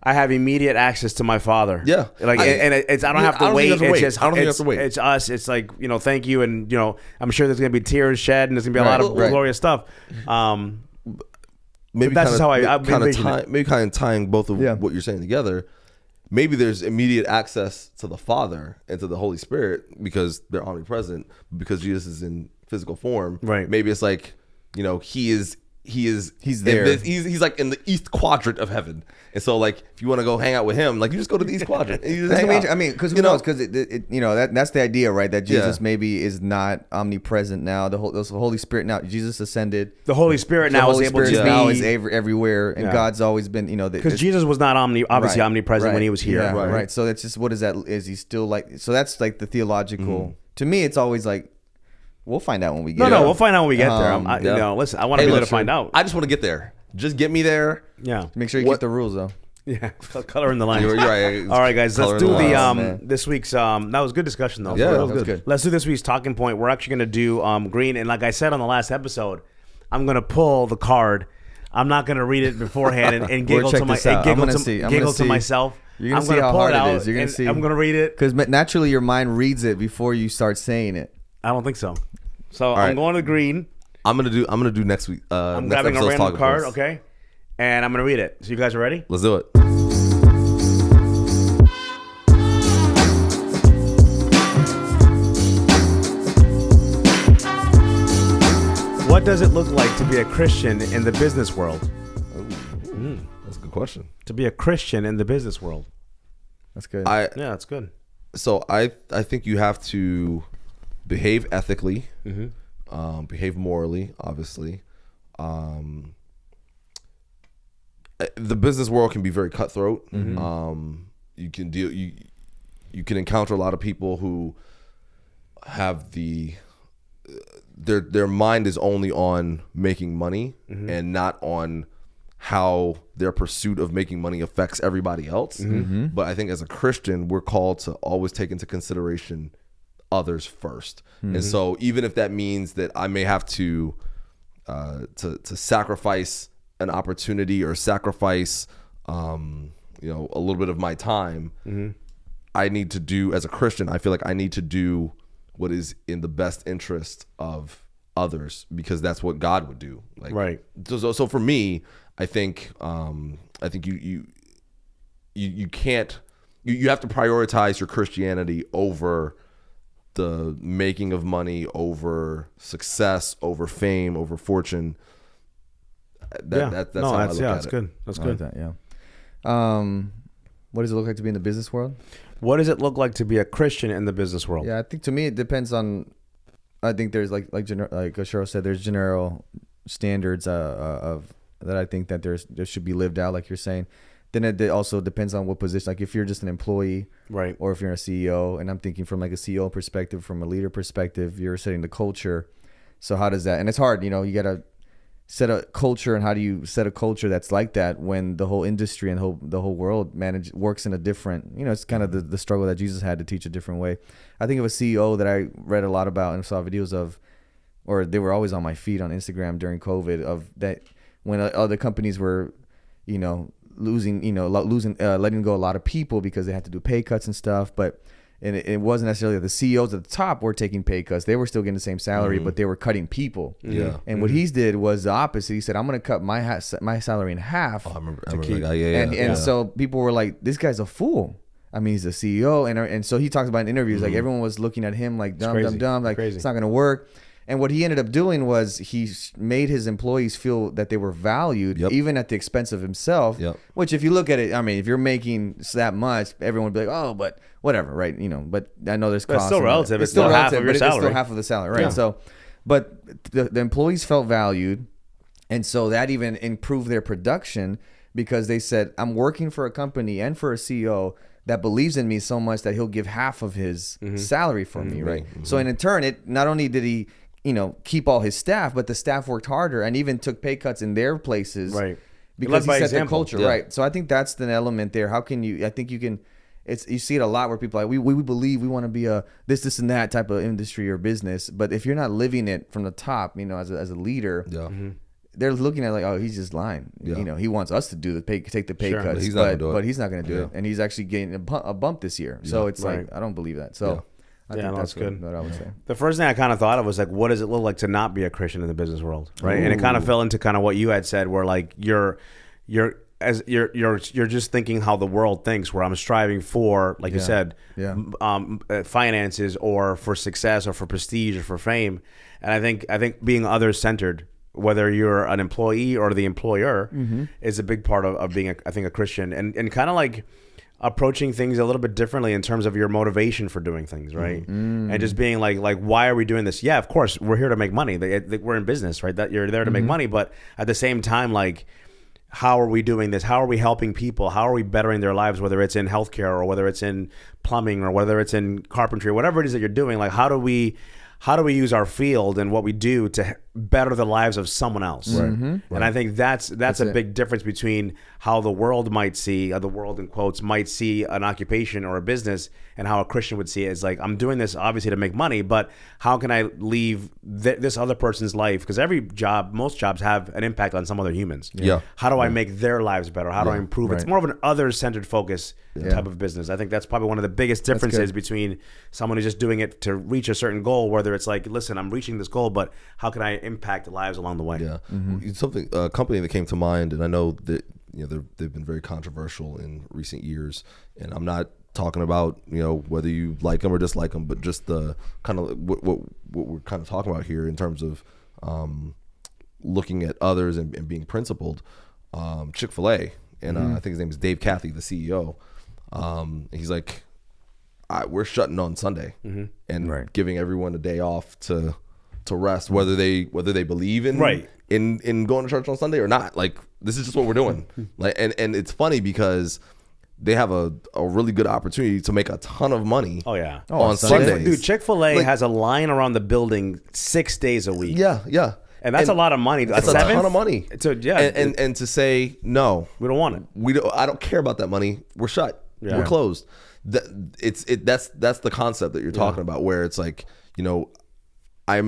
I have immediate access to my Father. Yeah. Like and it's I don't have to wait. It's just I don't think you have to wait. It's us. It's like thank you, and I'm sure there's gonna be tears shed, and there's gonna be a lot of glorious stuff. Maybe that's how I kind of tying both of what you're saying together. Maybe there's immediate access to the Father and to the Holy Spirit because they're omnipresent, because Jesus is in physical form. Right. Maybe it's like, he's there. He's like in the east quadrant of heaven. And so like if you want to go hang out with him, like you just go to the east quadrant. I mean, because who knows? Because that's the idea, right? That Jesus maybe is not omnipresent now. The Holy Spirit now. Jesus ascended. The Holy Spirit now is able to be now is everywhere, and God's always been because Jesus was not obviously omnipresent when he was here. Yeah, right. So it's just, what is that? Is he still like? So that's like the theological. To me, it's always like, we'll find out when we get there. No, we'll find out when we get there. Listen, I want to be able to find out. I just want to get there. Just get me there. Yeah. Make sure you get the rules, though. Yeah. Color in the lines. You're right. All right, guys. Let's do this week's. That was good discussion, though. Yeah, that was good. Let's do this week's talking point. We're actually going to do green. And like I said on the last episode, I'm going to pull the card. I'm not going to read it beforehand and giggle to myself. You're going to see how hard it is. You're going to see. I'm going to read it. Because naturally your mind reads it before you start saying it. I don't think so. So I'm going to green. I'm gonna do next week. I'm grabbing a random card, okay, and I'm gonna read it. So you guys are ready? Let's do it. What does it look like to be a Christian in the business world? That's a good question. To be a Christian in the business world. That's good. That's good. So I think you have to behave ethically. Behave morally, obviously. The business world can be very cutthroat. You can encounter a lot of people who have their mind is only on making money and not on how their pursuit of making money affects everybody else. But I think as a Christian, we're called to always take into consideration others first. And so even if that means that I may have to sacrifice an opportunity or sacrifice a little bit of my time, I need to do, as a Christian, I feel like I need to do what is in the best interest of others, because that's what God would do. Like, Right. So for me, I think you can't, you have to prioritize your Christianity over the making of money, over success, over fame, over fortune. That's how I look at that's it. good. That's I like good. that, yeah. What does it look like to be in the business world? What does it look like to be a Christian in the business world? Yeah, I think to me it depends on. I think there's like Ashuro said, there's general standards of that I think that there should be lived out, like you're saying. Then it also depends on what position. Like if you're just an employee, Right. or if you're a CEO, and I'm thinking from like a CEO perspective, from a leader perspective, you're setting the culture. So how does that? And it's hard, you gotta set a culture, and how do you set a culture that's like that when the whole industry and the whole world works in a different, it's kind of the struggle that Jesus had to teach a different way. I think of a CEO that I read a lot about and saw videos of, or they were always on my feed on Instagram during COVID, of that when other companies were, letting go a lot of people because they had to do pay cuts and stuff. But it wasn't necessarily that the CEOs at the top were taking pay cuts. They were still getting the same salary, but they were cutting people. Yeah. And what he did was the opposite. He said, I'm going to cut my salary in half. I remember that guy. Yeah. So people were like, this guy's a fool. I mean, he's a CEO. And so he talks about in interviews, like everyone was looking at him like dumb, like it's not going to work. And what he ended up doing was he made his employees feel that they were valued, even at the expense of himself. Which, if you look at it, I mean, if you're making that much, everyone would be like, "Oh, but whatever," right? But I know there's costs. It's still relative. It's still half of your but salary. it's still half of the salary, right? Yeah. So, but the employees felt valued, and so that even improved their production, because they said, "I'm working for a company and for a CEO that believes in me so much that he'll give half of his salary for me," right? So, in turn, it not only did he keep all his staff, but the staff worked harder and even took pay cuts in their places, right? Because he set the culture, right? So I think that's the element there. How can you? I think you can. You see it a lot where people are like, we believe we want to be a this and that type of industry or business, but if you're not living it from the top, as a leader, they're looking at it like, oh, he's just lying. He wants us to take the pay cuts, but he's not going to do it, and he's actually getting a bump this year. So it's like, I don't believe that. So. I think that's good. What I would say. The first thing I kind of thought of was like, what does it look like to not be a Christian in the business world, right? Ooh. And it kind of fell into kind of what you had said, where like you're just thinking how the world thinks. Where I'm striving for, like you said, finances, or for success, or for prestige, or for fame. And I think being others centered, whether you're an employee or the employer, is a big part of being a Christian, and kind of like approaching things a little bit differently in terms of your motivation for doing things, right? And just being like, why are we doing this? Yeah, of course, we're here to make money. We're in business, right? That you're there to make money, but at the same time, like, how are we doing this? How are we helping people? How are we bettering their lives, whether it's in healthcare or whether it's in plumbing or whether it's in carpentry, or whatever it is that you're doing? Like, how do we use our field and what we do to better the lives of someone else? Right. And I think that's a big difference between how the world might see, the world in quotes, might see an occupation or a business, and how a Christian would see it. It's like, I'm doing this obviously to make money, but how can I leave this other person's life? Because most jobs have an impact on some other humans. Yeah. How do I make their lives better? How do I improve? It's more of an other-centered focus type of business. I think that's probably one of the biggest differences between someone who's just doing it to reach a certain goal, whether it's like, listen, I'm reaching this goal, but how can I impact lives along the way? Yeah. A company that came to mind, and I know that they've been very controversial in recent years, and I'm not talking about whether you like them or dislike them, but just the kind of what we're kind of talking about here in terms of looking at others and being principled. Chick-fil-A, and I think his name is Dave Cathy, the CEO. He's like, we're shutting on Sunday and giving everyone a day off to rest, whether they believe in going to church on Sunday or not. Like, this is just what we're doing. Like, and it's funny because they have a really good opportunity to make a ton of money. On Sundays. Dude, Chick-fil-A has a line around the building 6 days a week. Yeah. And that's a lot of money. That's a ton of money. So and to say no, we don't want it. I don't care about that money. We're shut. We're closed. That's the concept that you're talking about, where it's like, I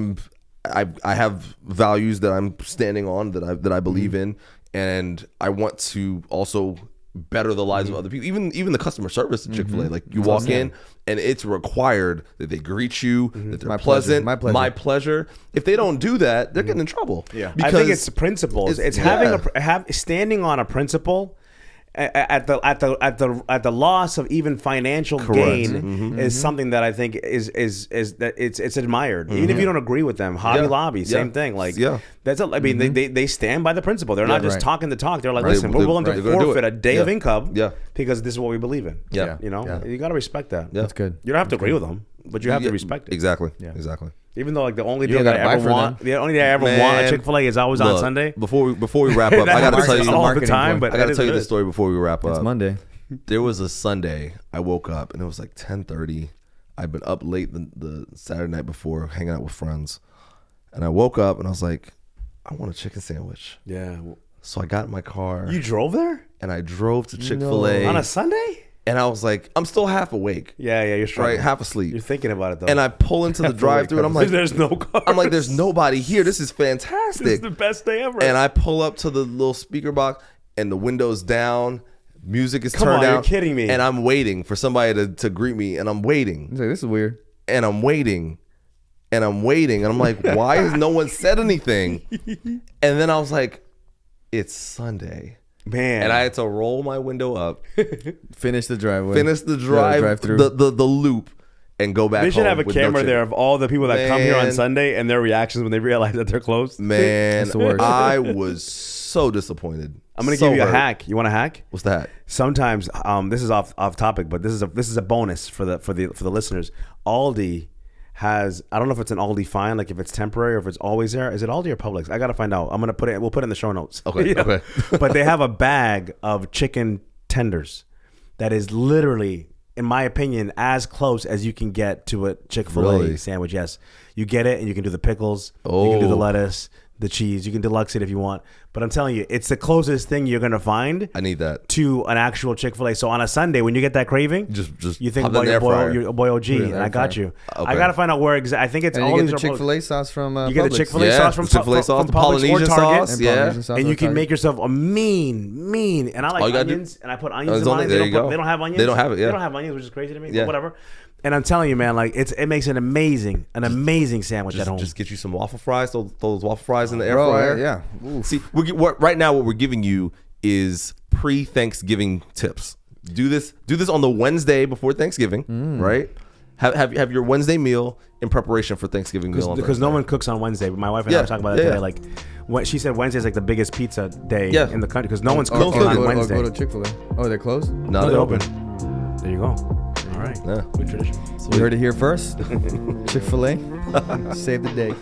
have values that I'm standing on, that I believe in, and I want to also better the lives of other people. Even the customer service at Chick-fil-A. Like you walk in and it's required that they greet you, that they're pleasant. My pleasure. If they don't do that, they're getting in trouble. Yeah, because I think it's principles. It's having standing on a principle. At the loss of even financial gain is something that I think is that it's admired. Even if you don't agree with them, Hobby Lobby, same thing. Like that's I mean they stand by the principle. They're not just talking the talk. They're like, listen, we're willing to forfeit a day of income because this is what we believe in. You know, you got to respect that. That's good. You don't have to agree with them, but you have to respect it. Exactly. Exactly. Even though like the only day that I ever want a Chick-fil-A is always on Sunday. Before we wrap up, I gotta tell you all the time. But I gotta tell you this story before we wrap up. It's Monday. There was a Sunday. I woke up and it was like 10:30. I'd been up late the Saturday night before, hanging out with friends, and I woke up and I was like, I want a chicken sandwich. Yeah. So I got in my car. You drove there? And I drove to Chick-fil-A on a Sunday. And I was like, I'm still half awake. Yeah, you're struggling. Right, half asleep. You're thinking about it though. And I pull into the drive-thru and I'm like, there's no cars. I'm like, there's nobody here. This is fantastic. This is the best day ever. And I pull up to the little speaker box and the window's down. Music is turned down. You're kidding me. And I'm waiting for somebody to greet me. And I'm waiting. He's like, this is weird. And I'm waiting. And I'm waiting. And I'm like, why has no one said anything? And then I was like, it's Sunday. Man. And I had to roll my window up, finish the driveway, finish the drive-through, the loop, and go back home. They should have a with camera no there of all the people that come here on Sunday and their reactions when they realize that they're closed. Man, That's the worst. I was so disappointed. I'm gonna give you a hack. You want a hack? What's the hack? Sometimes this is off topic, but this is a bonus for the listeners. Aldi has, I don't know if it's an Aldi fine, like if it's temporary or if it's always there. Is it Aldi or Publix? I gotta find out. I'm gonna put it. We'll put it in the show notes. Okay. Okay. But they have a bag of chicken tenders that is literally, in my opinion, as close as you can get to a Chick-fil-A sandwich. Yes, you get it, and you can do the pickles. You can do the lettuce, the cheese. You can deluxe it if you want. But I'm telling you, it's the closest thing you're gonna find. I need that to an actual Chick-fil-A. So on a Sunday, when you get that craving, just you think about your boy OG, and I got you. Okay. I gotta find out where exactly. I think it's all you get the Chick-fil-A sauce from. You get the Chick-fil-A sauce from Chick-fil-A sauce, the Polynesian sauce, and you can make yourself a mean. And I like onions, and I put onions in mine. They don't have onions. They don't have it. Yeah. They don't have onions, which is crazy to me. But whatever. And I'm telling you, man, like it makes an amazing sandwich at home. Just get you some waffle fries. Those waffle fries in the air fryer. Yeah. Ooh. See, right now what we're giving you is pre-Thanksgiving tips. Do this on the Wednesday before Thanksgiving, right? Have your Wednesday meal in preparation for Thanksgiving meal. Because no one cooks on Wednesday. But my wife and I were talking about that today. Like, she said Wednesday is like the biggest pizza day in the country because no one's cooking on Wednesday. Go to Chick-fil-A. Oh, they're closed? No, they're open. There you go. All right. Yeah. Good tradition. So you heard it here first. Chick-fil-A. Save the day.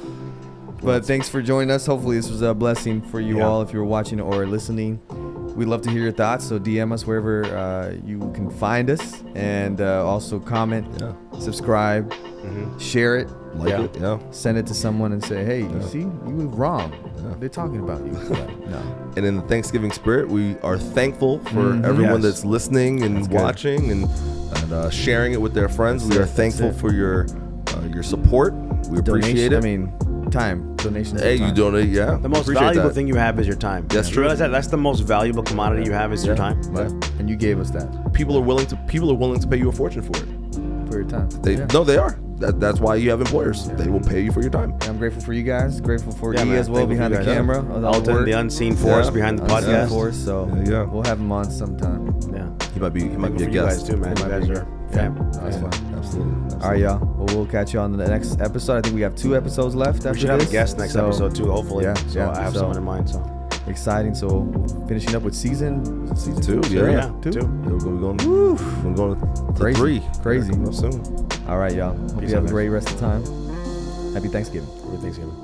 But thanks for joining us. Hopefully this was a blessing for you all if you're watching or listening. We'd love to hear your thoughts. So DM us wherever you can find us. And also comment, subscribe, share it. Like it. Send it to someone and say, hey, you see? You were wrong. They're talking about you. No. And in the Thanksgiving spirit, we are thankful for everyone that's listening and watching and sharing it with their friends. We are thankful for your support. We appreciate it. I mean, time. Donation. Hey, you donate, The most valuable thing you have is your time. That's true. Realize that's the most valuable commodity you have is your time. Yeah. And you gave us that. People are willing to pay you a fortune for it. For your time. No, they are. That's why you have employers. They will pay you for your time. And I'm grateful for you guys. Grateful for E as well behind the camera. Alton, the unseen force behind the podcast. Force, so we'll have him on sometime. Yeah, he might be a guest. You guys too, man. You guys are that's fine. Absolutely. All right, y'all. Well, we'll catch you on the next episode. I think we have 2 episodes left. We should have a guest next episode too. Hopefully. So I have someone in mind. So exciting. So finishing up with season 2. 2. Yeah, 2. We're going to 3. Crazy. Soon. All right, y'all. Hope you have a great rest of the time. Happy Thanksgiving. Happy Thanksgiving.